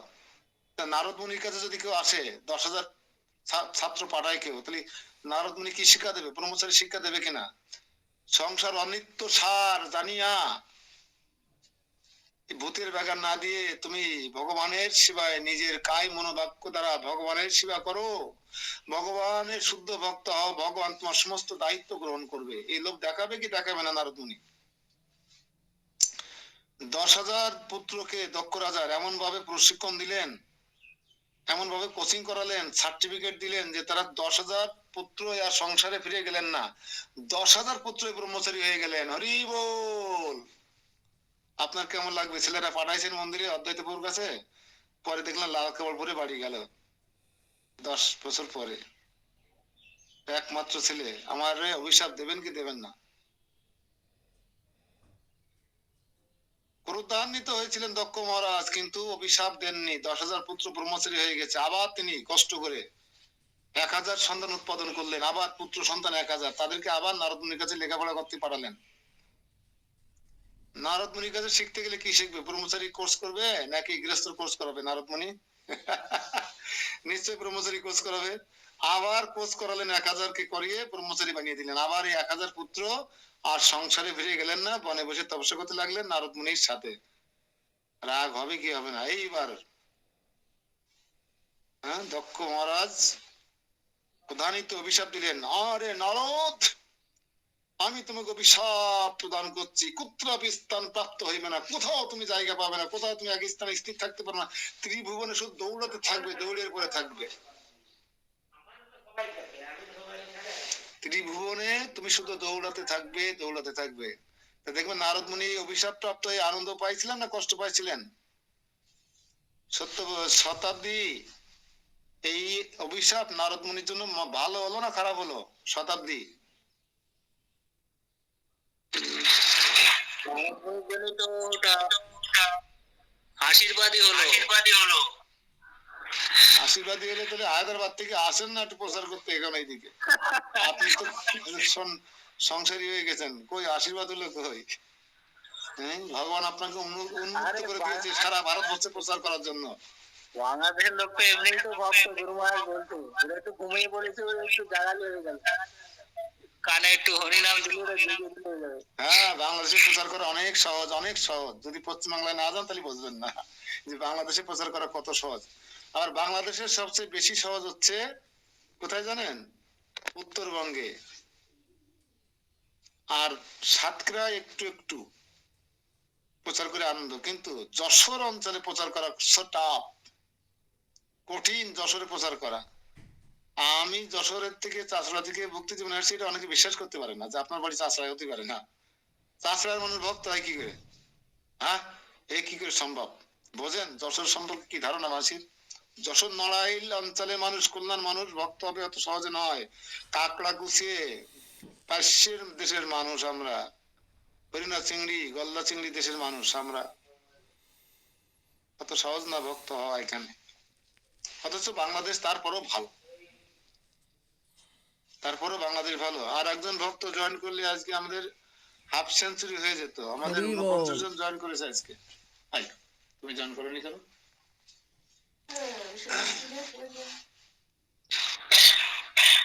নারদ মুনির কাছে যদি কেউ আসে, 10,000 ছাত্র পাঠায় কেউ, তাহলে নারদ মুনি কি শিক্ষা দেবে? ব্রহ্মচারী শিক্ষা দেবে কিনা? সংসার অনিত্য সার জানিয়া ভূতের বাগান না দিয়ে তুমি ভগবানের সেবায় নিজের কায় মনোবাক্য দ্বারা ভগবানের সেবা করো, ভগবানের শুদ্ধ ভক্ত হও, ভগবান তোমার সমস্ত দায়িত্ব গ্রহণ করবে। এই লোক দেখাবে কি দেখাবে না নারদ মুনি? 10,000 পুত্রকে দক্ষ রাজার এমন ভাবে প্রশিক্ষণ দিলেন, এমন ভাবে কোচিং করালেন, সার্টিফিকেট দিলেন যে তারা 10,000 পুত্র আর সংসারে ফিরে গেলেন না, 10,000 পুত্র ব্রহ্মচারী হয়ে গেলেন। হরি বল। আপনার কেমন লাগবে? ছেলেরা পাঠাইছেন মন্দিরে অদ্বৈতপুর কাছে, পরে দেখলাম লাল কাপড় পরে বাড়ি গেল 10 বছর পরে। একমাত্র ছেলে, আমার অভিশাপ দেবেন কি দেবেন না? ক্রোধান্বিত হয়েছিলেন দক্ষ মহারাজ, কিন্তু অভিশাপ দেননি। 10,000 পুত্র ব্রহ্মচারী হয়ে গেছে। আবার তিনি কষ্ট করে 1,000 সন্তান উৎপাদন করলেন, আবার পুত্র সন্তান 1,000, তাদেরকে আবার নারদ মুনির কাছে লেখাপড়া করতে পাঠালেন। নারদ মুনির কাছে শিখতে গেলে কি শিখবে? ব্রহ্মচারী কোর্স করবে নাকি গৃহস্থ কোর্স করাবে নারদ মুনি? নিশ্চয় ব্রহ্মচারী কোর্স করাবে। আবার কোর্স করালেন, 1,000 কে করিয়ে ব্রহ্মচারী বানিয়ে দিলেন। আবার এই 1,000 পুত্র আর সংসারে ফিরে গেলেন না, বনে বসে তপস্যা করতে লাগলেন নারদ মুনির সাথে। রাগ হবে কি হবে না এইবার? হ্যাঁ, দক্ষ মহারাজ প্রধানিত অভিশাপ দিলেন, আরে নারদ, আমি তোমাকে অভিশাপ প্রদান করছি, কুত্রাপি স্থান প্রাপ্ত হইবে না, কোথাও তুমি জায়গা পাবে না, কোথাও তুমি এক স্থানে স্থির থাকতে পারবে না, ত্রিভুবনে শুধু দৌড়াতে থাকবে, দৌড়ের পরে থাকবে। ত্রিভুবনে তুমি শুধু দৌড়াতে থাকবে, দৌড়াতে থাকবে। তা দেখবেন নারদ মুনি অভিশাপ প্রাপ্ত হয়ে আনন্দ পাইছিলেন না কষ্ট পাইছিলেন? শতাব্দী এই অভিশাপ নারদ মুনির জন্য ভালো হলো না খারাপ হলো? শতাব্দী নারদ মুনির জন্য তো ওটা আশীর্বাদই হলো। আশীর্বাদী হলে তাহলে হায়দ্রাবাদ থেকে আসেন না একটু প্রচার করতে এখানে এইদিকে? আপনি তো সংসারী হয়ে গেছেন, কই আশীর্বাদ হলো কই? হ্যাঁ, ভগবান আপনাকে উন্মুক্ত করে দিয়েছে সারা ভারতবর্ষে প্রচার করার জন্য। বাংলাদেশের লোক তো এমনিই তো ভক্ত, গুরু মহারাজ বলতো, ওরা একটু ঘুমিয়ে পড়েছে, ওরা একটু জাগালে হয়ে গেল, কানে একটু হরিনাম দিলে ওরা জেগে উঠে হয়ে যাবে। হ্যাঁ, বাংলাদেশে প্রচার করা অনেক সহজ, অনেক সহজ। যদি পশ্চিমবাংলায় না যান তাহলে বুঝবেন না যে বাংলাদেশে প্রচার করা কত সহজ। আর বাংলাদেশের সবচেয়ে বেশি সহজ হচ্ছে কোথায় জানেন? উত্তরবঙ্গে আর সাতক্ষীরা একটু একটু প্রচার করে আনন্দ, কিন্তু যশোর অঞ্চলে প্রচার করা টাফ, কঠিন যশোরে প্রচার করা। আমি যশোরের থেকে চাষড়া থেকে ভক্তি জীবনে আসছি, এটা অনেকে বিশ্বাস করতে পারে না যে আপনার বাড়ি চাষড়ায় হতে পারে না। চাষড়ার মানুষ ভক্ত হয় কি করে? হ্যাঁ, এ কি করে সম্ভব? বোঝেন যশোর সম্পর্কে কি ধারণা মানুষের? যশোর নড়াইল অঞ্চলে মানুষ, খুলনার মানুষ ভক্ত হবে অত সহজে নয়। কাকড়া গুছিয়ে পাশের দেশের মানুষ আমরা, হরিণা চিংড়ি গলদা চিংড়ি দেশের মানুষ আমরা, অত সহজ না ভক্ত হওয়া এখানে। অথচ বাংলাদেশ তারপরও ভালো, তারপরও বাংলাদেশ ভালো। আর একজন ভক্ত জয়েন করলে আজকে আমাদের হাফ সেঞ্চুরি হয়ে যেত। আমাদের হরি বল। 49 জন জয়েন করেছে আজকে। হাই, তুমি জয়েন করোনি কেন?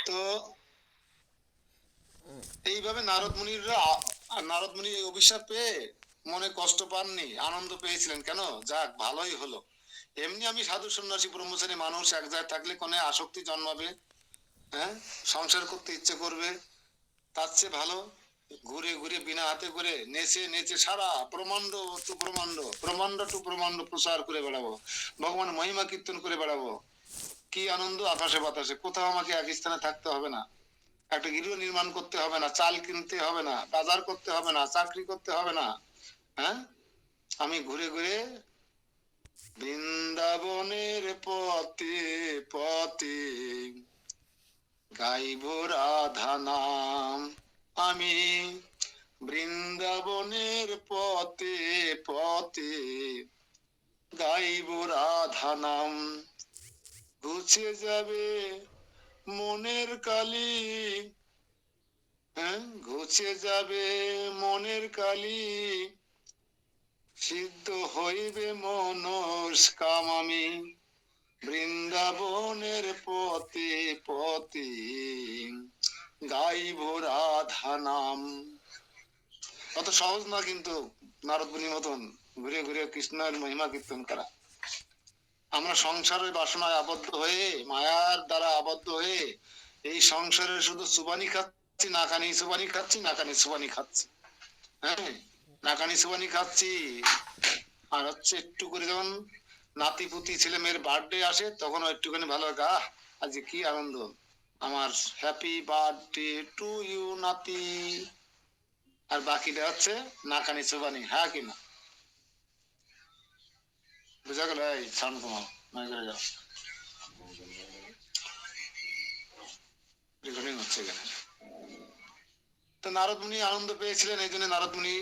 তো এইভাবে নারদ মুনি এই অভিশাপ পেয়ে মনে কষ্ট পাননি, আনন্দ পেয়েছিলেন। কেন? যাক, ভালোই হলো। এমনি আমি সাধু সন্ন্যাসী ব্রহ্মচারী মানুষ, এক জায়গায় থাকলে কোনে আসক্তি জন্মাবে, হ্যাঁ, সংসার করতে ইচ্ছে করবে। তার চেয়ে ভালো ঘুরে ঘুরে বিনা হাতে করে নেচে নেচে সারা ব্রহ্মাণ্ড টু ব্রহ্মাণ্ড, ব্রহ্মাণ্ড টু ব্রহ্মাণ্ড প্রচার করে বেড়াবো, ভগবান মহিমা কীর্তন করে বেড়াবো। কি আনন্দ! আকাশে বাতাসে কোথাও আমাকে এক স্থানে থাকতে হবে না, একটা গৃহ নির্মাণ করতে হবে না, চাল কিনতে হবে না, বাজার করতে হবে না, চাকরি করতে হবে না। হ্যাঁ, আমি ঘুরে ঘুরে বৃন্দাবনের পথে পথে গাইব রাধা নাম। আমি বৃন্দাবনের পথে পথে গাইব রাধা নাম। ঘুচে যাবে মনের কালি, হ্যাঁ, ঘুচে যাবে মনের কালি, সিদ্ধ হইবে মনস্কাম। আমি বৃন্দাবনের পথে পথে গাইব রাধা নাম। অত সহজ না কিন্তু নারদ মুনির মতন ঘুরে ঘুরে কৃষ্ণের মহিমা কীর্তন করা। আমরা সংসারের বাসনায় আবদ্ধ হয়ে, মায়ার দ্বারা আবদ্ধ হয়ে এই সংসারে শুধু সুবানি খাচ্ছি, নাকানি সুবানি খাচ্ছি, নাকানি সুবানি খাচ্ছি। হ্যাঁ, নাকানি সুবানি খাচ্ছি। আর হচ্ছে একটু করে যখন নাতি পুতি ছেলে মেয়ের বার্থডে আসে তখন একটুখানি ভালো লাগে, আহ আজকে কি আনন্দ, আমার হ্যাপি বার্থডে টু ইউ নাতি। আর বাকিটা হচ্ছে নাকানি সুবানি, হ্যাঁ কিনা? বুঝা গেল? এই সাউন্ড কমাও, নয় করে যাও, রেকর্ডিং হচ্ছে এখানে। তো নারদ মুনি আনন্দ পেয়েছিলেন, এই জন্য নারদ মুনি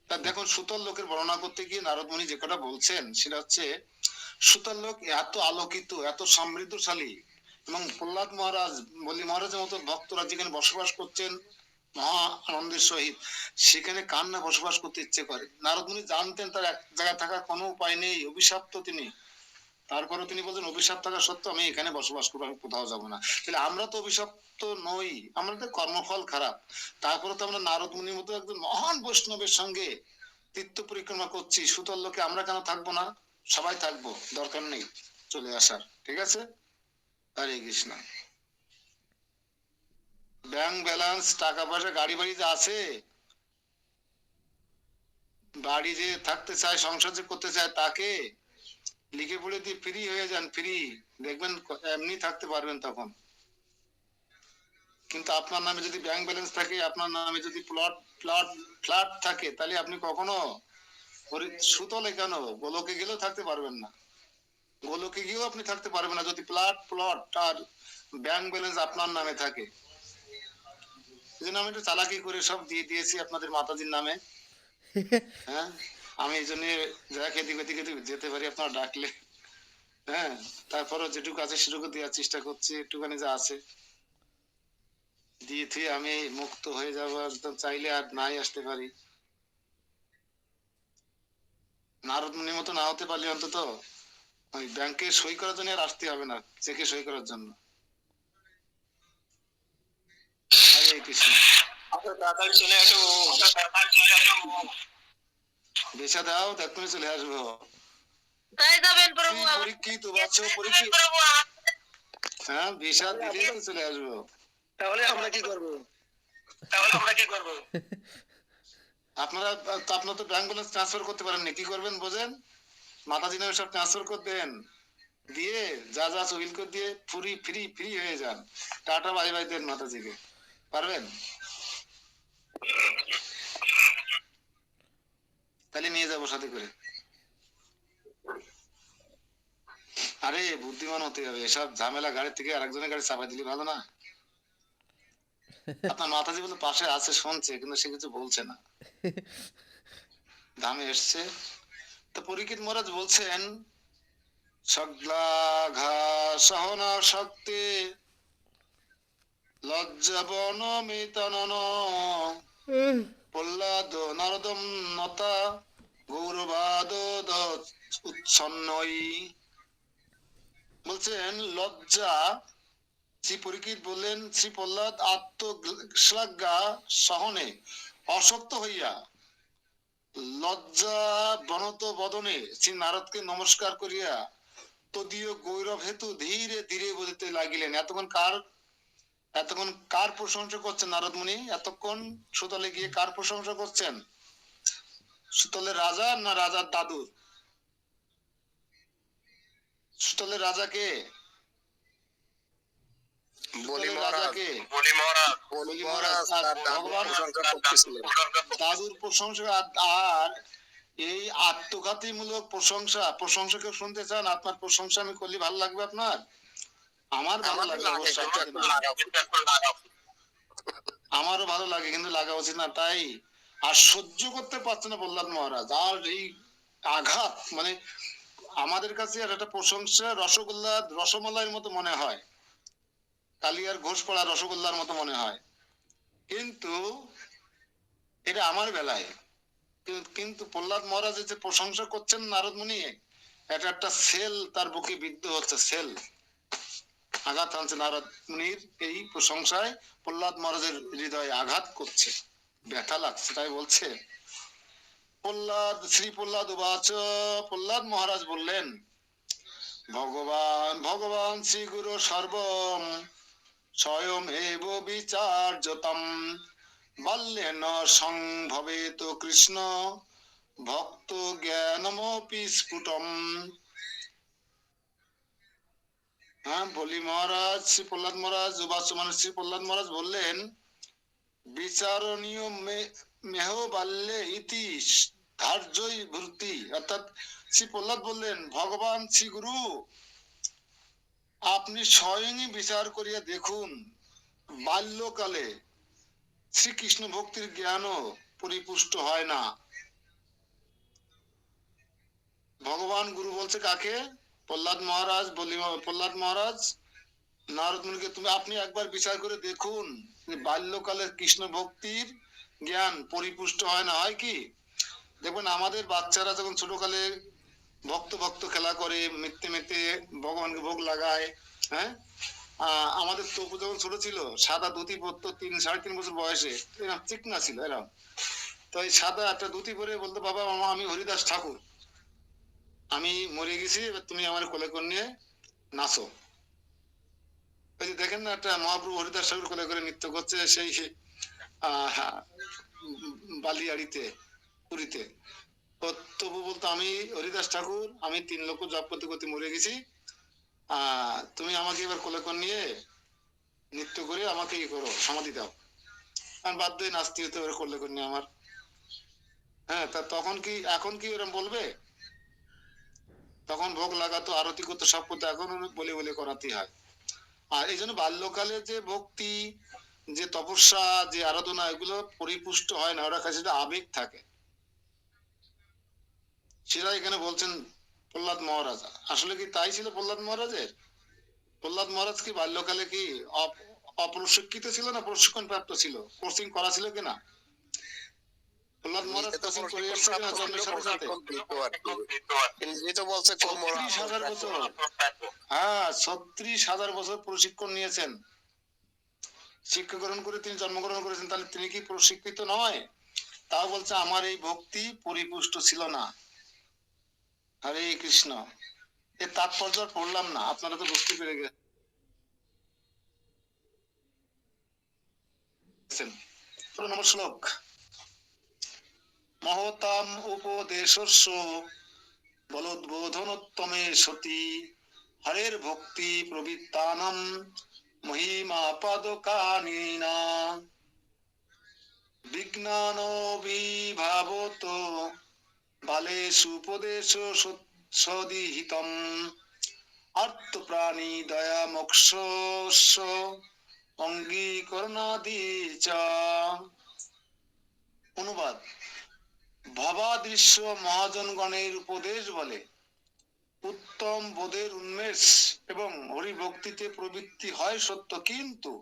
তা দেখুন, সুতল লোকের বর্ণনা করতে গিয়ে নারদ মুনি যে কটা বলছেন সেটা হচ্ছে, সুতল লোক এত আলোকিত, এত সমৃদ্ধশালী, এবং প্রহ্লাদ মহারাজ, বলি মহারাজের মতো ভক্তরা যেখানে বসবাস করছেন মহা আনন্দের সহিত, সেখানে কার না বসবাস করতে ইচ্ছে করে। নারদ মুনি জানতেন তার এক জায়গায় থাকার কোনো উপায় নেই, অভিশপ্ত তিনি। তারপরে তিনি বলছেন, অভিশাপ থাকা সত্ত্বেও আমি এখানে বসবাস করবো, আমি কোথাও যাবো না। তাহলে আমরা তো অভিশপ্ত নই, আমাদের কর্মফল খারাপ, তারপরে তো আমরা নারদ মুনির মতো একজন মহান বৈষ্ণবের সঙ্গে তীর্থ পরিক্রমা করছি। সুতল লোকে আমরা কেন থাকবো না? সবাই থাকবো, দরকার নেই চলে আসার। ঠিক আছে, হরে কৃষ্ণ। ব্যাংক ব্যালেন্স, টাকা পয়সা, গাড়ি বাড়ি যা আছে, বাড়ি যে থাকতে চায়, সংসার যে করতে চায়, তাকে লিখে পড়ে দিয়ে ফ্রি হয়ে যান, ফ্রি, দেখবেন এমনি থাকতে পারবেন তখন। কিন্তু আপনার নামে যদি ব্যাংক ব্যালেন্স থাকে, আপনার নামে যদি ফ্ল্যাট থাকে, তাহলে আপনি কখনো সুতলে কেন গোলকে গেলেও থাকতে পারবেন না। গোলকে গিয়েও আপনি থাকতে পারবেন না যদি প্লট আর ব্যাংক ব্যালেন্স আপনার নামে থাকে। এই জন্য আমি একটু চালাকি করে সব দিয়ে দিয়েছি আপনাদের মাতাজির নামে। হ্যাঁ, আমি এই জন্য যা খেতে খেতে যেতে পারি আপনারা ডাকলে। হ্যাঁ, তারপরও যেটুকু আছে সেটুকু দেওয়ার চেষ্টা করছি, একটুখানি যা আছে দিয়ে থুয়ে আমি মুক্ত হয়ে যাবো একদম, চাইলে আর নাই আসতে পারি। নারদ মুনির মতো না হতে পারলে অন্তত ওই ব্যাংকে সই করার জন্য আর আসতে হবে না, চেকে সই করার জন্য। হরে কৃষ্ণ। তাড়াতাড়ি চলে আসো, তাড়াতাড়ি চলে আসো। বেচা দাও, এক্ষুনি চলে আসবো। তাই যাবেন প্রভু শ্রী পরীক্ষিত বাচ্চ পরীক্ষিত। হ্যাঁ, ভিসা দিলেই তো চলে আসবো। তাহলে আমরা কি করব? তাহলে আমরা কি করব? আপনারা আপনার তো ব্যাংক ব্যালেন্স ট্রান্সফার করতে পারেননি, কি করবেন বোঝেন? মাতাজি নামে সব ট্রান্সফার করে দেন, দিয়ে যা যা উইল করে দিয়ে ফ্রি ফ্রি ফ্রি হয়ে যান। টাটা বাই বাই দেন মাতাজিকে, পারবেন? তাহলে নিয়ে যাবো সাথে করে। আরে বুদ্ধিমান হতে হবে, এসব ঝামেলা গাড়ি থেকে আরেকজনের গাড়ি চাপাই দিলে ভালো না? আপনার মাতাজি বলে পাশে আছে, শুনছে, কিন্তু সে কিছু বলছে না, ধামে এসছে। তো পরীক্ষিত মহারাজ বলছেন, সগলা ঘা সহনা শক্তি লজ্জাবন মিতানন প্রহ্লাদ নারদম নতা গৌরবাদ উচ্ছন্নই। বলছেন লজ্জা, শ্রী পরীক্ষিত বললেন শ্রী প্রহ্লাদ আত্মশ্লাঘা সহনে অশক্ত হইয়া লজ্জা বনত বদনে শ্রী নারদকে নমস্কার করিয়া তদীয় গৌরব হেতু ধীরে ধীরে বলিতে লাগিলেন। এতক্ষণ কার প্রশংসা করছেন নারদ মুনি? এতক্ষণ সুতলে গিয়ে কার প্রশংসা করছেন? সুতলের রাজা না রাজার দাদুর? সুতলের রাজাকে বলি সুতলের মহারাজ, রাজাকে বলি মহারাজ, বলি মহারাজ আর ভগবান দাদুর প্রশংসা। আর এই আত্মঘাতী মূলক প্রশংসা কেউ শুনতে চান? আপনার প্রশংসা আমি করলে ভালো লাগবে আপনার? আমার ভালো লাগে অবশ্যই, আমারও ভালো লাগে, কিন্তু লাগা উচিত না। তাই আর সহ্য করতে পারছে না প্রহ্লাদ মহারাজ। আর এই আঘাত মানে আমাদের কাছে আর একটা প্রশংসা রসমালাইয়ের মতো মনে হয়, কালিয়ার ঘোষ পড়া রসগোল্লার মতো মনে হয়, কিন্তু এটা আমার বেলায়। কিন্তু প্রহ্লাদ মহারাজের যে প্রশংসা করছেন নারদ মুনি, এটা একটা সেল তার বুকে বিদ্ধ হচ্ছে, সেল আঘাত আনছে নারদ মুনির এই প্রশংসায়, প্রহ্লাদ মহারাজের হৃদয়ে আঘাত করছে, ব্যথা লাগছে। তাই বলছে শ্রী প্রহ্লাদ উবাচ, প্রহ্লাদ মহারাজ বললেন, ভগবান শ্রী গুরু সর্বম স্বয়ং এব বিচার্যতম বাল্যেন সংভবেত কৃষ্ণ ভক্ত জ্ঞানমপি স্ফুটম। হ্যাঁ, বলি মহারাজ শ্রী প্রহ্লাদ মহারাজ উবাচ মানে শ্রী প্রহ্লাদ মহারাজ বললেন, বিচারণীয় মেহ বাল্যে ইতি ধার্যই ভূতি। অর্থাৎ শ্রী প্রহ্লাদ বললেন, ভগবান শ্রী গুরু আপনি স্বয়ংই বিচার করিয়া দেখুন, বাল্যকালে শ্রীকৃষ্ণ ভক্তির জ্ঞানও পরিপুষ্ট হয় না। ভগবান গুরু বলছে কাকে? প্রহ্লাদ মহারাজ। প্রহ্লাদ মহারাজ নারদ মুনিকে, আপনি একবার বিচার করে দেখুন, বাল্যকালে কৃষ্ণ ভক্তির জ্ঞান পরিপুষ্ট হয় না। হয় কি, দেখবেন আমাদের বাচ্চারা যখন ছোটকালে ভক্ত ভক্ত খেলা করে, মিথ্যে মিথ্যে ভগবানকে ভোগ লাগায়, হ্যাঁ, আমাদের তপু যখন ছোট ছিল সাদা ধুতি পরতো, 3-3.5 বছর বয়সে, এরকম চিকনা ছিল এরকম। তো এই সাদা একটা ধুতি পরে বলতো, বাবা মামা আমি হরিদাস ঠাকুর, আমি মরে গেছি, এবার তুমি আমার কোলে করে নিয়ে নাচো। ওই যে দেখেন না, একটা মহাপ্রভু হরিদাস ঠাকুর কোলে করে নৃত্য করছে সেই বালিয়াড়িতে, পুরীতে। তবু বলতো, আমি হরিদাস ঠাকুর, আমি 3 লক্ষ জপ করতে করতে মরে গেছি, তুমি আমাকে এবার কোলে করে নিয়ে নৃত্য করে আমাকে ই করো, সমাধি দাও। আমি বাধ্য হয়ে নাচতে হতে ওরা করলে করে নিয়ে আমার। হ্যাঁ, তা তখন কি, এখন কি ওরকম বলবে? তখন ভোগ লাগাতো, আরতি করতো, সব করতো, এখন বলে বলে করাতে হয়। আর এই জন্য বাল্যকালে যে ভক্তি, যে তপস্যা, যে আরাধনা, এগুলো পরিপুষ্ট হয় না, ওরা কাছে একটা আবেগ থাকে। সেটা এখানে বলছেন প্রহ্লাদ মহারাজ। আসলে কি তাই ছিল প্রহ্লাদ মহারাজের? প্রহ্লাদ মহারাজ কি বাল্যকালে কি অপ্রশিক্ষিত ছিল না প্রশিক্ষণ প্রাপ্ত ছিল? কোচিং করা ছিল কিনা? প্রহ্লাদ মহারাজ নিজে তো কোচিং করে প্রশিক্ষণ এসছে কিনা প্রাপ্ত ছিল, জন্মের সাথে সাথে? প্রশিক্ষণ দিত আর কি। নিজে তো বলছে খুব বড় 36,000 বছর, হ্যাঁ 36,000 বছর প্রশিক্ষণ নিয়েছেন, শিক্ষা গ্রহণ করে তিনি জন্মগ্রহণ করেছেন, তাহলে তিনি কি প্রশিক্ষিত নয়? তাও বলছে আমার এই ভক্তি পরিপুষ্ট ছিল না। হরে কৃষ্ণ। এর তাৎপর্য আর পড়লাম না, আপনারা তো বুঝতে পেরে গেছেন। 16 নম্বর শ্লোক। মহতাম উপদেশস্য বলোদ্বোধনোত্তমে সতি হরের ভক্তি প্রবৃত্তানাম মহিমা পাদকানিনা বিজ্ঞানবিভাবত বালে সুপদেশ সদিহিতম আর্তপ্রাণী দয়া মোক্ষ অঙ্গীকরণাদি চ। অনুবাদ: ভবাদৃশ্য মহাজনগণের উপদেশ বলে উত্তম বোধের উন্মেষ এবং হরিভক্তিতে প্রবৃত্তি হয় সত্য, কিন্তু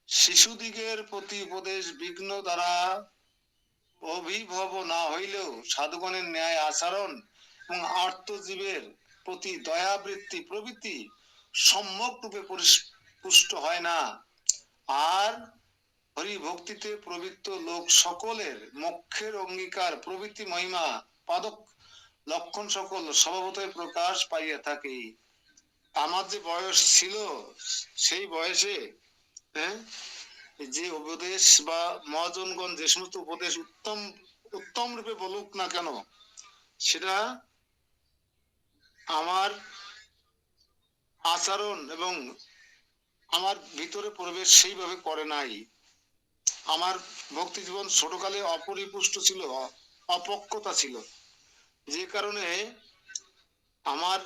শিশুদিগের প্রতি উপদেশ বিঘ্ন দ্বারা অভিভব না হইলেও সাধুগণের ন্যায় আচরণ এবং আর্তজীবের প্রতি দয়াবৃত্তি প্রভৃতি সম্যক রূপে পুষ্ট হয় না। আর হরিভক্তিতে প্রবৃত্ত লোক সকলের মোক্ষের অঙ্গীকার প্রভৃতি মহিমা পাদক লক্ষণ সকল স্বভাবতই প্রকাশ পাইয়া থাকে। আমার যে বয়স ছিল, সেই বয়সে যে উপদেশ বা মহাজনগণ যে সমস্ত উপদেশ উত্তম উত্তম রূপে বলুক না কেন, সেটা আমার আচরণ এবং আমার ভিতরে প্রবেশ সেইভাবে করে নাই। আমার ভক্তি জীবন ছোটকালে অপরিপুষ্ট ছিল, অপক্কতা ছিল, যে কারণে আমার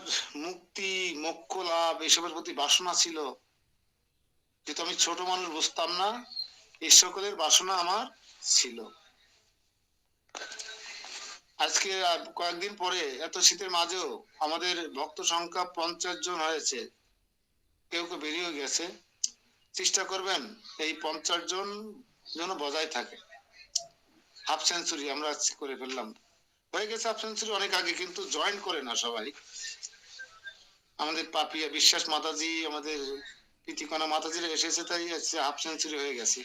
মুক্তি মোক্ষ লাভ এসবের প্রতি বাসনা ছিল, যেহেতু আমি ছোট মানুষ বুঝতাম না, এই সকলের বাসনা আমার ছিল। আজকে কয়েকদিন পরে এত শীতের মাঝেও আমাদের ভক্ত সংখ্যা 50 জন হয়েছে, কেউ কেউ বেরিয়ে গেছে। চেষ্টা করবেন এই 50 জন যেন বজায় থাকে। হাফ সেঞ্চুরি আমরা করে ফেললাম, হয়ে গেছে হাফ সেঞ্চুরি অনেক আগে, কিন্তু জয়েন করে না সবাই। আমাদের পাপিয়া বিশ্বাস মাতাজি, আমাদের প্রীতিকণা মাতাজিরা এসেছে, তাই হাফ সেঞ্চুরি হয়ে গেছে।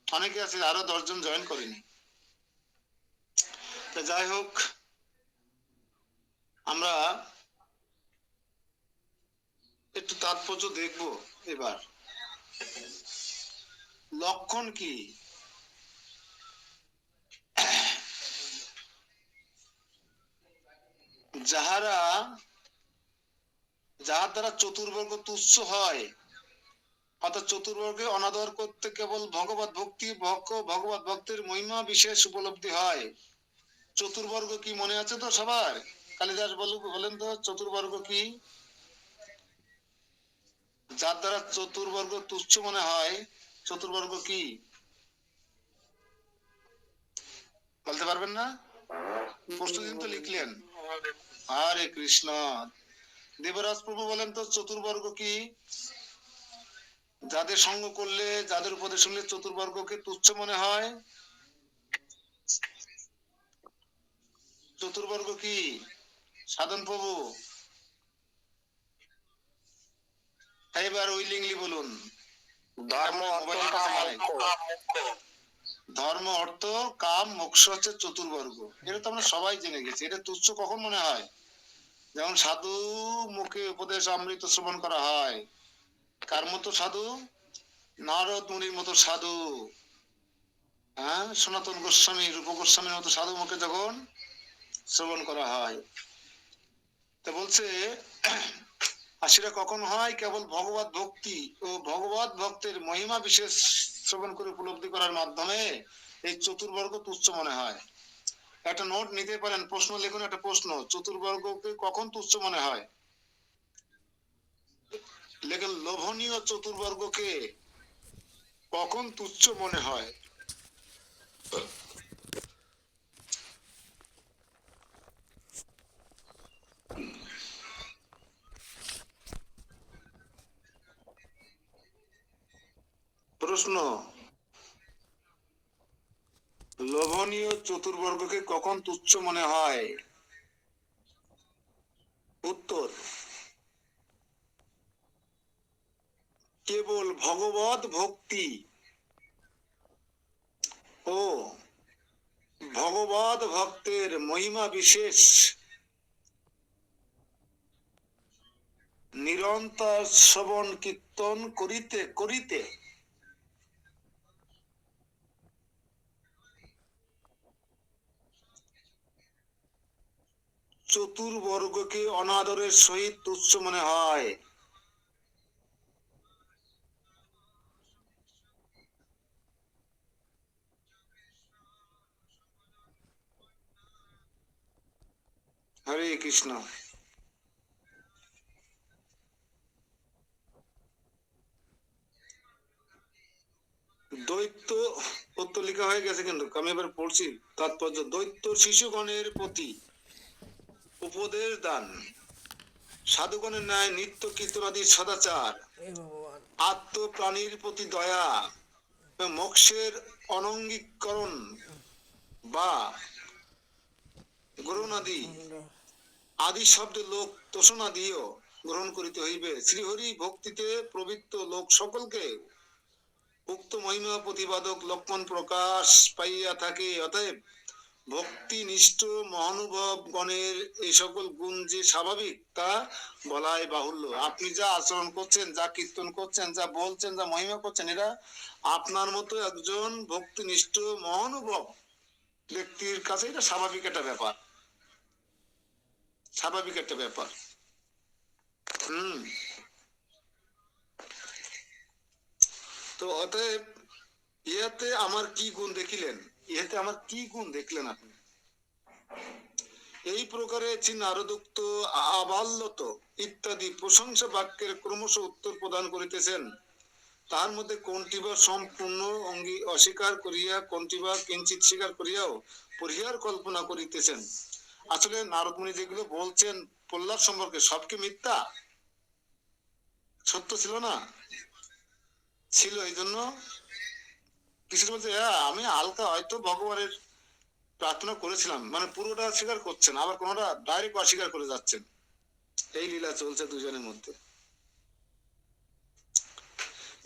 অনেকে আছে আরো 10 জন জয়েন করেনি। যাই হোক, আমরা একটু তাৎপর্য দেখব এবার। লক্ষণ কি? যাহার দ্বারা চতুর্বর্গ তুচ্ছ হয়, অর্থাৎ চতুর্বর্গে অনাদর করতে কেবল ভগবত ভক্তি ভগবত ভক্তের মহিমা বিশেষ উপলব্ধি হয়। চতুর্বর্গ কি মনে আছে তো সবার? কালিদাস বলেন তো চতুর্বর্গ কি? যার দ্বারা চতুর্বর্গ তুচ্ছ মনে হয়, চতুর্বর্গ কি বলতে পারবেন না? প্রশ্নদিন তো লিখলেন। হরে কৃষ্ণ। দেবরাজ প্রভু বলেন তো চতুর্বর্গ কি? যাদের সঙ্গ করলে, যাদের উপদেশ শুনলে চতুর্বর্গকে তুচ্ছ মনে হয়। চতুর্বর্গ কি সাধন প্রভু? এবার উইলিংলি বলুন। ধর্ম ধর্ম অর্থ কাম মোক্ষ হচ্ছে চতুর্বর্গ। এটা তো আমরা সবাই জেনে গেছি। এটা তুচ্ছ কখন মনে হয়? যেমন সাধু মুখে উপদেশ অমৃত শ্রবণ করা হয়। কার মতো সাধু? নারদ মুনির মতো সাধু। হ্যাঁ, সনাতন গোস্বামী, রূপ গোস্বামীর মতো সাধু মুখে যখন শ্রবণ করা হয়, তা বলছে আর সেটা কখন হয়? কেবল ভগবত ভক্তি ও ভগবত ভক্তের মহিমা বিশেষ শ্রবণ করে উপলব্ধি করার মাধ্যমে এই চতুর্বর্গ তুচ্ছ মনে হয়। একটা নোট নিতে পারেন, প্রশ্ন লিখুন, একটা প্রশ্ন, চতুর্বর্গকে কখন তুচ্ছ মনে হয়? লেখেন লোভনীয় চতুর্বর্গকে কখন তুচ্ছ মনে হয়? প্রশ্ন, লোভনীয় চতুর্বর্গকে কখন তুচ্ছ মনে হয়? উত্তর, কেবল ভগবত ভক্তি ও ভগবত ভক্তের মহিমা বিশেষ নিরন্তর শ্রবণ কীর্তন করিতে করিতে চতুর্বর্গকে অনাদরের সহিত তুচ্ছ মনে হয়। হরে কৃষ্ণ। দৈত্য, উত্তর লেখা হয়ে গেছে কিন্তু আমি এবার পড়ছি তাৎপর্য। দৈত্য শিশুগণের প্রতি উপদেশ দান, সাধুগণের ন্যায় নিত্য কীর্তনাদি সদাচার, এ ভগবান, আত্মপ্রাণীর প্রতি দয়া, মোক্ষের অনঙ্গীকরণ বা গ্রহণাদি আদি শব্দে লোক তোষণা দিয়েও গ্রহণ করিতে হইবে। শ্রীহরি ভক্তিতে প্রবৃত্ত লোক সকলকে উক্ত মহিমা প্রতিপাদক লক্ষণ প্রকাশ পাইয়া থাকে। অতএব ভক্তিনিষ্ঠ মহানুভব গণের এই সকল গুণ যে স্বাভাবিক তা বলাই বাহুল্য। আপনি যা আচরণ করছেন, যা কীর্তন করছেন, যা বলছেন, যা মহিমা করছেন, এরা আপনার মতো একজন ভক্তিনিষ্ঠ মহানুভব ব্যক্তির কাছে এটা স্বাভাবিক একটা ব্যাপার, স্বাভাবিক একটা ব্যাপার। তো অতএব ইহাতে আমার কি গুণ দেখিলেন, ইহাতে আমার কি গুণ দেখলেন আপনি? এই প্রকারে নারদোক্ত আবাল্যত ইত্যাদি প্রশংসা বাক্যের ক্রমশ উত্তর প্রদান করিতেছেন। তার মধ্যে কোনটি বা সম্পূর্ণ অঙ্গী অস্বীকার করিয়া, কোনটি বা কিঞ্চিত স্বীকার করিয়াও পরিহার কল্পনা করিতেছেন। আসলে নারদ মুনি যেগুলো বলছেন প্রহ্লাদ সম্পর্কে সব কি মিথ্যা? সত্য ছিল না? ছিল। এই জন্য কিছু বলছে আমি হালকা হয়তো ভগবানের প্রার্থনা করেছিলাম, মানে পুরোটা স্বীকার করছেন, আবার কোনোটা ডাইরেক্ট অস্বীকার করে যাচ্ছেন। এই লীলা চলছে দুজনের মধ্যে।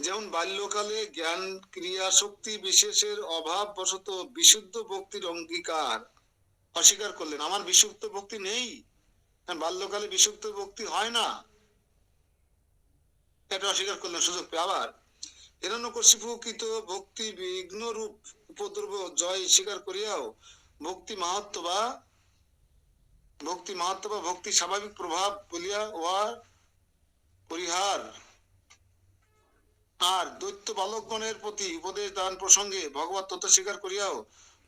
যেমন বাল্যকালে জ্ঞান ক্রিয়া শক্তি বিশেষের অভাব বশত বিশুদ্ধ ভক্তির অঙ্গীকার অস্বীকার করলেন, আমার বিশুদ্ধ ভক্তি নেই, বাল্যকালে বিশুদ্ধ ভক্তি হয় না, এটা অস্বীকার করলেন সুযোগ পেয়ে। আবার হিরণ্যকশিপুকৃত ভক্তি বিঘ্ন রূপ উপদ্রব জয় স্বীকার করিয়াও ভক্তি মাহাত্ম বা ভক্তি স্বাভাবিক প্রভাব বলিয়া উহার পরিহার। আর দৈত্য বালকগণের প্রতি উপদেশ দান প্রসঙ্গে ভগবত তত্ত্ব স্বীকার করিয়াও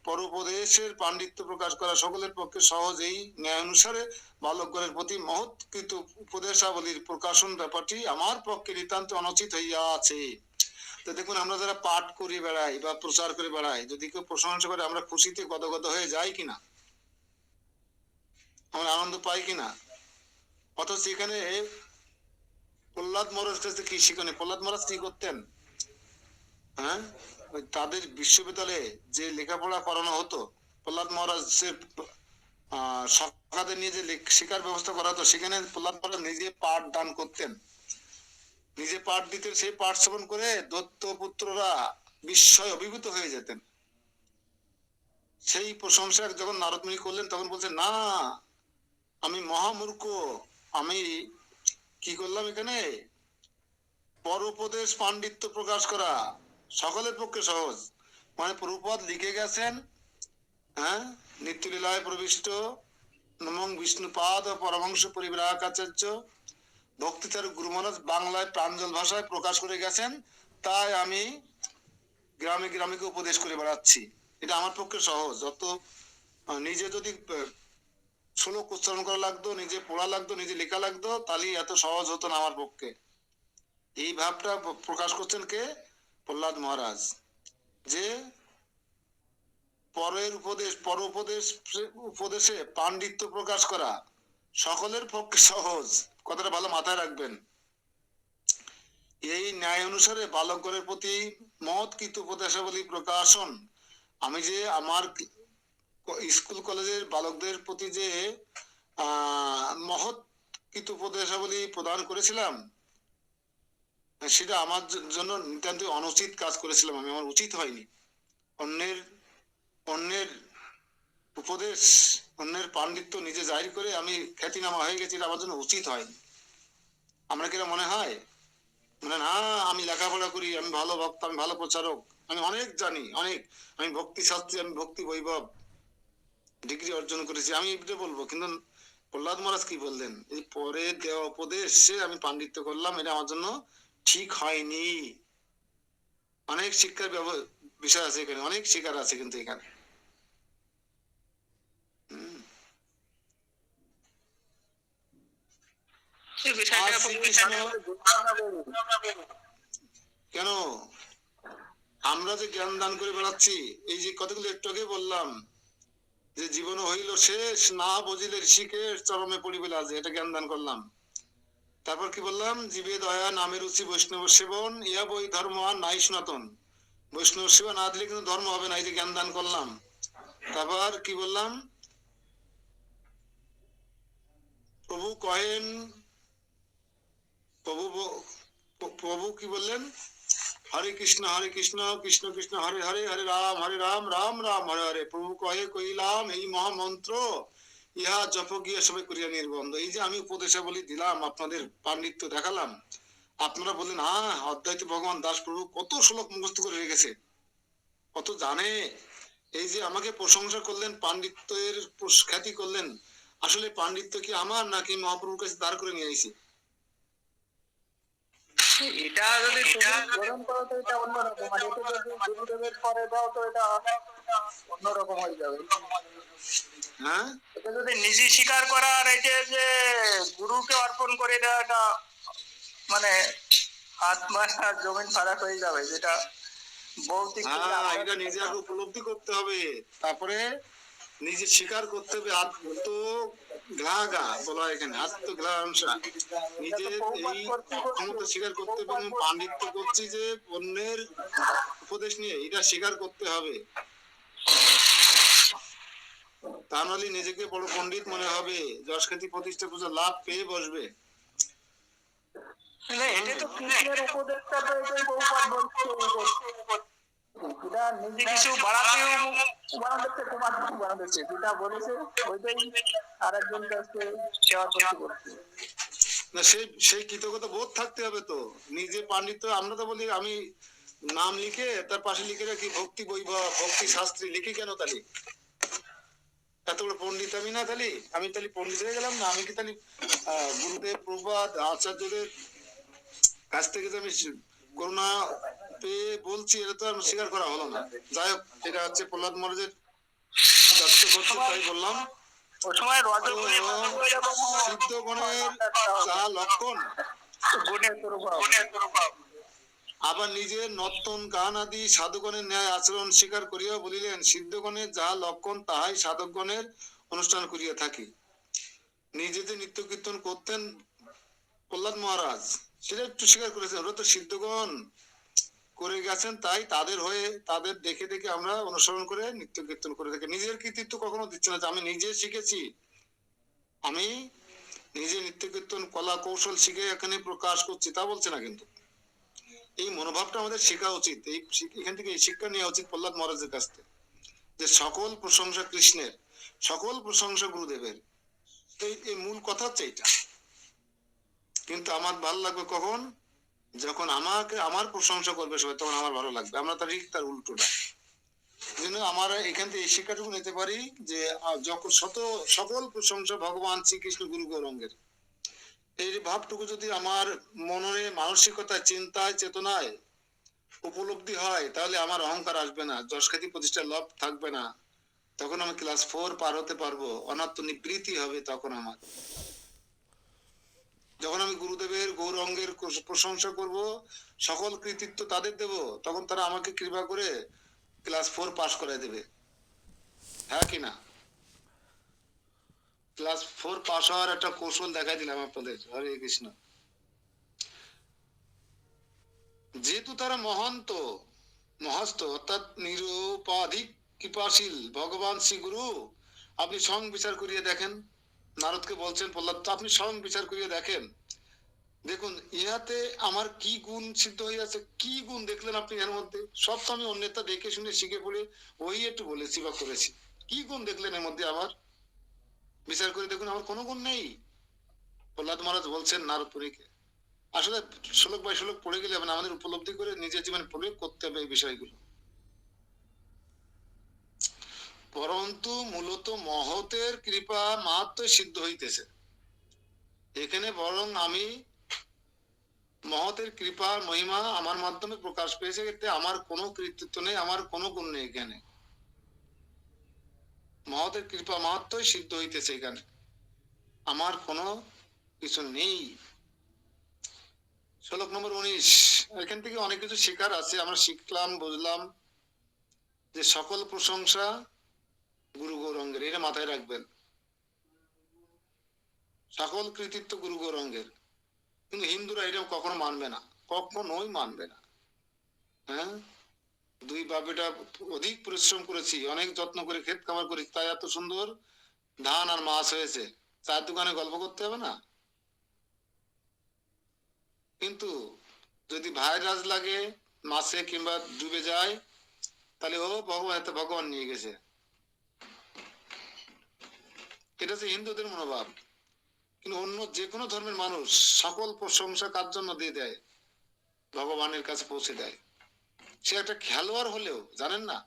পরোপদেশের পাণ্ডিত্য প্রকাশ করা সকলের পক্ষে সহজ। এই ন্যায় অনুসারে বালকগণের প্রতি মহৎকৃত উপদেশাবলীর প্রকাশন ব্যাপারটি আমার পক্ষে নিতান্ত অনুচিত হইয়া আছে। তো দেখুন, আমরা যারা পাঠ করে বেড়াই বা প্রচার করে বেড়াই, যদি কেউ প্রশংসা করে আমরা খুশিতে গদগদ হয়ে যাই কিনা, আমরা আনন্দ পাই কিনা? অথচ এখানে প্রহ্লাদ মহারাজ কাছে কি শিখনে, প্রহ্লাদ মহারাজ কি করতেন? হ্যাঁ, ওই তাদের বিশ্ববিদ্যালয়ে যে লেখাপড়া করানো হতো, প্রহ্লাদ মহারাজ সে সরকারদের নিয়ে যে শিক্ষার ব্যবস্থা করা হতো, সেখানে প্রহ্লাদ মহারাজ নিজে পাঠ দান করতেন, নিজে পাঠ দিতেন। সেই পাঠ শ্রবণ করে দত্ত পুত্ররা বিস্ময় অভিভূত হয়ে যেতেন। সেই প্রশংসা যখন নারদ মুনি করলেন তখন বলছে, না আমি মহামূর্খ, আমি কি করলাম এখানে? পরোপদেশ পাণ্ডিত্য প্রকাশ করা সকলের পক্ষে সহজ, মানে প্রভুপাদ লিখে গেছেন, হ্যাঁ, নিত্যলীলায় প্রবিষ্ট নমং বিষ্ণুপাদ পরমংশ পরিব্রাহকাচার্য ভক্তিচার গুরু মহারাজ বাংলায় প্রাঞ্জল ভাষায় প্রকাশ করে গেছেন, তাই আমি গ্রামে গ্রামে উপদেশ করে বেড়াচ্ছি। এটা আমার পক্ষে সহজ। যত নিজে যদি শ্লোক উচ্চারণ করা লাগতো, নিজে পড়া লাগতো, নিজে লেখা লাগতো, তাহলে এত সহজ হতো না আমার পক্ষে। এই ভাবটা প্রকাশ করছেন কে? প্রহ্লাদ মহারাজ। যে পরের উপদেশ, উপদেশে পাণ্ডিত্য প্রকাশ করা সকলের পক্ষে সহজ, কথাটা ভালো মাথায় রাখবেন। এই ন্যায় অনুসারে বালকগণের প্রতি মহৎ কৃত উপদেশাবলী প্রকাশন, আমি যে আমার স্কুল কলেজের বালকদের প্রতি যে মহৎ কৃত উপদেশাবলী প্রদান করেছিলাম, সেটা আমার জন্য নিতান্ত অনুচিত কাজ করেছিলাম আমি, আমার উচিত হয়নি। অন্যের অন্যের উপদেশ, অন্যের পাণ্ডিত্য নিজে জাহির করে আমি খ্যাতিনামা হয়ে গেছি, এটা আমার জন্য উচিত হয়নি। আমরা কিরা মনে হয় মানে না, আমি লেখাপড়া করি, আমি ভালো ভক্ত, আমি ভালো প্রচারক, আমি অনেক জানি, অনেক, আমি ভক্তি শাস্ত্রী, আমি ভক্তি বৈভব ডিগ্রি অর্জন করেছি, আমি এটা বলবো। কিন্তু প্রহ্লাদ মহারাজ কি বললেন? এই পরে দেওয়া উপদেশে আমি পাণ্ডিত্য করলাম, এটা আমার জন্য ঠিক হয়নি। অনেক শিক্ষার বিষয় আছে এখানে, অনেক শিকার আছে কিন্তু এখানে। এই বিষয়টা আর শ্রীকৃষ্ণ কেন আমরা যে জ্ঞান দান করে বেড়াচ্ছি, এই যে কতগুলো একটু আগে বললাম যে জীবন হইল শেষ, না বুঝিলে ঋষিকের চরমে পড়িবে লাজে, এটা জ্ঞান দান করলাম। তারপর কি বললাম? জীবে দয়া নামে রুচি বৈষ্ণব সেবন, ইয়া বই ধর্ম আর নাই সনাতন। বৈষ্ণব সেবা না দিলে কিন্তু ধর্ম হবে না, এই যে জ্ঞান দান করলাম। তারপর কি বললাম? প্রভু কহেন, প্রভু কি বললেন? হরে কৃষ্ণ কৃষ্ণ কৃষ্ণ হরে হরে, হরে রাম রাম রাম হরে হরে। প্রভু কহে কইলাম এই মহামন্ত্র, ইহা জপ গিয়ে সবাই করিয়া নির্বন্ধ। এই যে আমি উপদেশাবলী দিলাম, আপনাদের পাণ্ডিত্য দেখালাম, আপনারা বললেন হ্যাঁ অদ্বৈত ভগবান দাস প্রভু কত শ্লোক মুখস্থ করে রেখেছে, কত জানে। এই যে আমাকে প্রশংসা করলেন, পাণ্ডিত্যের খ্যাতি করলেন, আসলে পাণ্ডিত্য কি আমার নাকি মহাপ্রভুর কাছে দাঁড় করে নিয়ে আইছি? এটা যদি তুমি গ্রহণ করো তো এটা অন্যরকম, আর এটা যদি গুরুদেবের পরে দাও তো এটা অন্যরকম হয়ে যাবে। হ্যাঁ, এটা যদি নিজে স্বীকার করা আর এটা যে গুরুকে অর্পণ করে দেওয়াটা মানে আত্মার আর জমিন ফারাক হয়ে যাবে, যেটা ভৌতিক থেকে হ্যাঁ, এটা নিজে আগে উপলব্ধি করতে হবে, তারপরে নিজে স্বীকার করতে হবে। আত্মগ্লাগা বলা হয় এখানে, আত্মগ্লাংসা। নিজের এই ক্ষমতা স্বীকার করতে হবে, এবং পাণ্ডিত্য করছি যে অন্যের উপদেশ নিয়ে, এটা স্বীকার করতে হবে। তা নাহলে নিজেকে বড় পণ্ডিত মনে হবে, যশ খ্যাতি প্রতিষ্ঠা পূজা লাভ পেয়ে বসবে। এটা তো কৃষ্ণের উপদেশটা তো এটাই বহুপাত বলছে, এটা নিজে কিছু বানাতে বানাচ্ছে, যেটা বলেছে ওইটাই আর একজন কাছে সেবা করতে। না, সেই কৃতজ্ঞতা বোধ থাকতে হবে তো। নিজে পাণ্ডিত্য, আমরা তো বলি আমি নাম লিখে তার পাশে লিখে রাখি ভক্তি বৈভব, ভক্তি শাস্ত্রী লিখি কেন? তাহলে এত বড় পণ্ডিত আমি না? তাহলে আমি তাহলে পণ্ডিত হয়ে গেলাম না? আমি কি তাহলে গুরুদেব প্রভুপাদ আচার্যদের কাছ থেকে যে আমি করুণা পেয়ে বলছি, এটা তো আর স্বীকার করা হলো না। যাই হোক, এটা হচ্ছে প্রহ্লাদ মহারাজের ব্যক্ত করছে, তাই বললাম। সিদ্ধগণের যা লক্ষণ, আবার নিজের নর্তন গান আদি সাধুগণের ন্যায় আচরণ স্বীকার করিয়া বলিলেন, সিদ্ধগণের যা লক্ষণ তাহাই সাধকগণের অনুষ্ঠান করিয়া থাকি। নিজে যে নিত্য কীর্তন করতেন প্রহ্লাদ মহারাজ, সেটা একটু স্বীকার করেছেন। ওরা তো সিদ্ধগণ করে গেছেন, তাই তাদের হয়ে, তাদের দেখে দেখে আমরা অনুসরণ করে নিত্য কীর্তন করে থাকি। নিজের কৃতিত্ব কখনো দিচ্ছে না যে আমি নিজে শিখেছি, আমি নিজে নিত্য কীর্তন কলা কৌশল শিখে এখানে প্রকাশ করছি, তা বলছে না। কিন্তু এই মনোভাবটা আমাদের শেখা উচিত, এখান থেকে এই শিক্ষা নেওয়া উচিত প্রহ্লাদ মহারাজের কাছ থেকে, যে সকল প্রশংসা কৃষ্ণের, সকল প্রশংসা গুরুদেবের। এই মূল কথা হচ্ছে এইটা। কিন্তু আমার ভালো লাগবে কখন? যখন আমাকে আমার প্রশংসা করবে সবাই, তখন আমার ভালো লাগবে। আমরা তার তার উল্টোটা। যেন আমরা এখান থেকে এই শিক্ষাটুকু নিতে পারি যে যখন সকল প্রশংসা ভগবান শ্রীকৃষ্ণ গুরু গৌরাঙ্গের, এই ভাবটুকু যদি আমার মনে, মানসিকতায়, চিন্তায়, চেতনায় উপলব্ধি হয়, তাহলে আমার অহংকার আসবে না, যশ খ্যাতি প্রতিষ্ঠার লোভ থাকবে না, তখন আমি ক্লাস 4 পার হতে পারবো, অনাত্ম নিবৃত্তি হবে তখন আমার। যখন আমি গুরুদেবের গৌরাঙ্গের প্রশংসা করব, সকল কৃতিত্ব তাদের দেব, তখন তারা আমাকে কৃপা করে ক্লাস 4 পাস করায় দেবে। হ্যাঁ কি না? ক্লাস 4 পাস হওয়ার একটা কৌশল দেখাই দিলাম আপনাদের। হরে কৃষ্ণ। যেহেতু তারা মহন্ত মহস্ত অর্থাৎ নিরুপাধিক কৃপাশীল ভগবান শ্রী গুরু, আপনি স্বয়ং বিচার করিয়ে দেখেন। নারদকে বলছেন প্রহ্লাদ, আপনি স্বয়ং বিচার করিয়ে দেখেন, দেখুন ইহাতে আমার কি গুণ সিদ্ধ হয়ে আছে, কি গুণ দেখলেন আপনি এর মধ্যে? সব তো আমি অন্যতা দেখে শুনে শিখে পড়ে ওই একটু বলেছি বা করেছি, কি গুণ দেখলেন এর মধ্যে আমার? বিচার করে দেখুন আমার কোনো গুণ নেই। প্রহ্লাদ মহারাজ বলছেন নারদ মুনিকে। আসলে শ্লোক বাই শ্লোক পড়ে গেলে মানে আমাদের উপলব্ধি করে নিজের জীবনে প্রয়োগ করতে হবে এই বিষয়গুলো। পরন্তু মূলত মহতের কৃপা মাহাত্ম সিদ্ধ হইতেছে এখানে, বরং আমি মহতের কৃপা মহিমা আমার মাধ্যমে প্রকাশ পেয়েছে, এতে আমার কোনো কৃতিত্ব নেই, আমার কোনো গুণ নেই এখানে। মহতের কৃপা মাহাত্মই সিদ্ধ হইতেছে এখানে, আমার কোনো কিছু নেই। শ্লোক নম্বর 19, এখান থেকে অনেক কিছু শেখার আছে, আমরা শিখলাম বুঝলাম যে সকল প্রশংসা গুরু গৌরাঙ্গের, এটা মাথায় রাখবেন। সকল কৃতিত্ব গুরু গৌরাঙ্গের, কিন্তু হিন্দুরা এটা কখনো মানবে না, কখনোই মানবে না। হ্যাঁ, দুই বাপেটা অধিক পরিশ্রম করেছি, অনেক যত্ন করে ক্ষেত খামার করেছি, তাই এত সুন্দর ধান আর মাছ হয়েছে। চায়ের দোকানে গল্প করতে হবে না? কিন্তু যদি ভাইরাস লাগে মাছে কিংবা ডুবে যায়, তাহলে ও ভগবান, এত ভগবান নিয়ে গেছে। এটা হচ্ছে হিন্দুদের মনোভাব। কিন্তু অন্য যে কোনো ধর্মের মানুষ সকল প্রশংসা কার জন্য দিয়ে দেয়? ভগবানের কাছে পৌঁছে দেয়। সে একটা খেলোয়াড় হলেও জানেন না,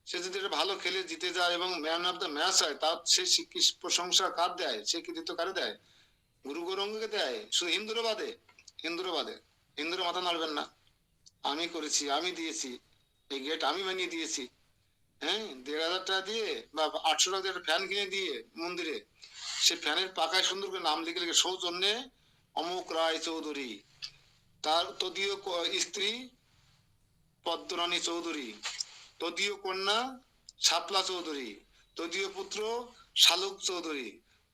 সে যদি এটা ভালো খেলে জিতে যায় এবং ম্যান অফ দ্য ম্যাচ হয়, তার সে প্রশংসা কার দেয়? সে কৃতিত্ব কারে দেয়? গুরু গৌরাঙ্গকে দেয়। শুধু হিন্দুরা বাদে, হিন্দুরা মাথা নাড়বেন না। আমি করেছি, আমি দিয়েছি, এই গেট আমি বানিয়ে দিয়েছি। হ্যাঁ, 1,500 টাকা দিয়ে বা 800 টাকা দিয়ে একটা ফ্যান কিনে দিয়ে মন্দিরে, সে ফ্যানের পাকায় সুন্দর করে নাম লিখে লিখে সৌজন্যে অমুক রায় চৌধুরী, তার তদীয় স্ত্রী পদ্মরানী চৌধুরী, তদীয় কন্যা শাপলা চৌধুরী, তদীয় পুত্র শালুক চৌধুরী,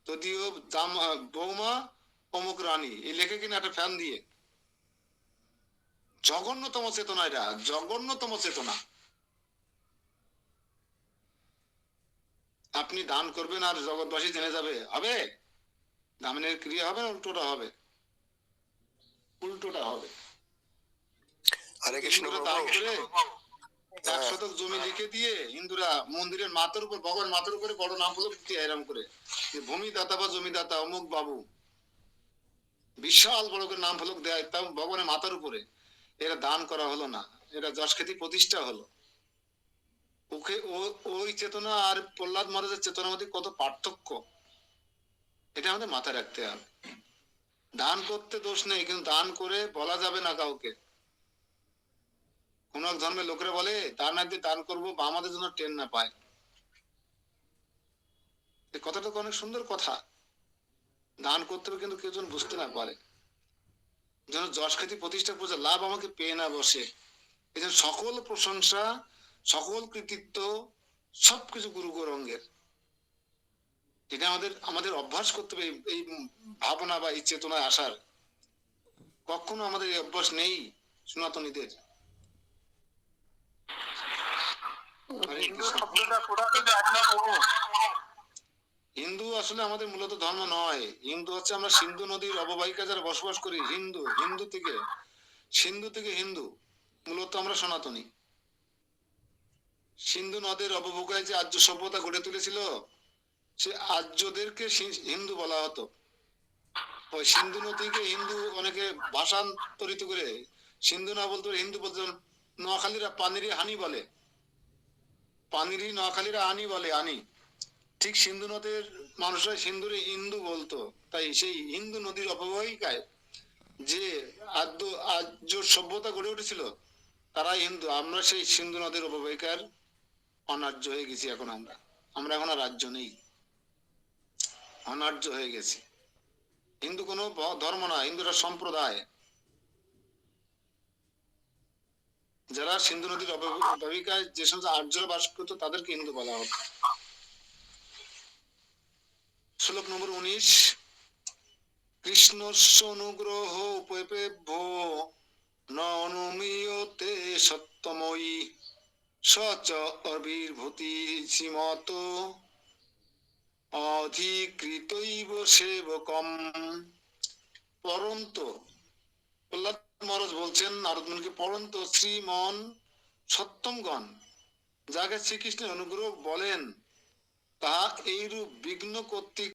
তদীয় বৌমা অমুক রানী, এই লেখে কিনা একটা ফ্যান দিয়ে। জঘন্যতম চেতনা, এটা জঘন্যতম চেতনা। আপনি দান করবেন আর জগৎবাসী জেনে যাবে, হবে? দানের ক্রিয়া হবে না উল্টোটা হবে? উল্টোটা হবে। হরে কৃষ্ণ হিন্দুরা প্রভু। দান করে 1 শতক জমি লিখে দিয়ে হিন্দুরা মন্দিরের মাথার উপর, ভগবান মাথার উপরে বড় নাম ফলক দিয়ে এরম করে, ভূমিদাতা বা জমিদাতা অমুক বাবু, বিশাল বড় করে নাম ফলক দেয়, তাও ভগবানের মাথার উপরে। এরা দান করা হলো না, এরা যশখ্যাতি প্রতিষ্ঠা হলো। ওকে ওই চেতনা আর প্রহ্লাদ মহারাজের চেতনার মধ্যে কত পার্থক্য, এটা আমাদের মাথায় রাখতে হবে। দান করতে দোষ নেই, কিন্তু দান করে বলা যাবে না কাউকে। কোন এক ধর্মের লোকেরা বলে দান একদিন দান করবো বা আমাদের জন্য ট্রেন না পায়। এই কথাটা তো অনেক সুন্দর কথা, দান করতে হবে কিন্তু কেউ যেন বুঝতে না পারে, যেন যশখ্যাতি প্রতিষ্ঠা পূজা লাভ আমাকে পেয়ে না বসে। এই জন্য সকল প্রশংসা, সকল কৃতিত্ব সবকিছু গুরু গৌরাঙ্গের। এটা আমাদের অভ্যাস করতে হবে, এই ভাবনা বা এই চেতনায় আসার। কখনো আমাদের এই অভ্যাস নেই সনাতনীদের। হিন্দু শব্দটা কোথা থেকে আসলো প্রভু? হিন্দু আসলে আমাদের মূলত ধর্ম নয়। হিন্দু হচ্ছে আমরা সিন্ধু নদীর অববাহিকা যারা বসবাস করি, হিন্দু থেকে হিন্দু, মূলত আমরা সনাতনী। সিন্ধু নদের অববাহিকায় যে আর্য সভ্যতা গড়ে তুলেছিল, সে আর্যদেরকে হিন্দু বলা হতো। ওই সিন্ধু নদীকে হিন্দু অনেকে ভাষান্তরিত করে সিন্ধু না বলতে হিন্দু বলতে, নোয়াখালীরা পানিরি হানি বলে, পানিরি নোয়াখালীরা আনি বলে, আনি। ঠিক সিন্ধু নদের মানুষরা সিন্ধুরে হিন্দু বলতো, তাই সেই হিন্দু নদীর অববাহিকায় যে আর্য সভ্যতা গড়ে উঠেছিল তারাই হিন্দু। আমরা সেই সিন্ধু নদের অববাহিকার অনার্য হয়ে গেছি এখন আমরা। আমরা এখন আর রাজ্য নেই, অনার্য হয়ে গেছি। হিন্দু কোনো ধর্ম না, হিন্দুরা সম্প্রদায়। যারা সিন্ধু নদীর অববাহিকায় যে সমস্ত আর্যরা বাস করতো তাদেরকে হিন্দু বলা হতো। শ্লোক নম্বর 19, কৃষ্ণস্য অনুগ্রহ উপেভ্য ন অনুমীয়তে সত্যময়ী সচ অবির্ভূতি শ্রীমত অধিকৃতৈব সেবকম। পরন্ত প্রহ্লাদ মহারাজ বলছেন নারদ মুনিকে, পরন্ত শ্রীমন সত্যমগণ যাকে শ্রীকৃষ্ণের অনুগ্রহ বলেন, তাহা এইরূপ বিঘ্ন কর্তৃক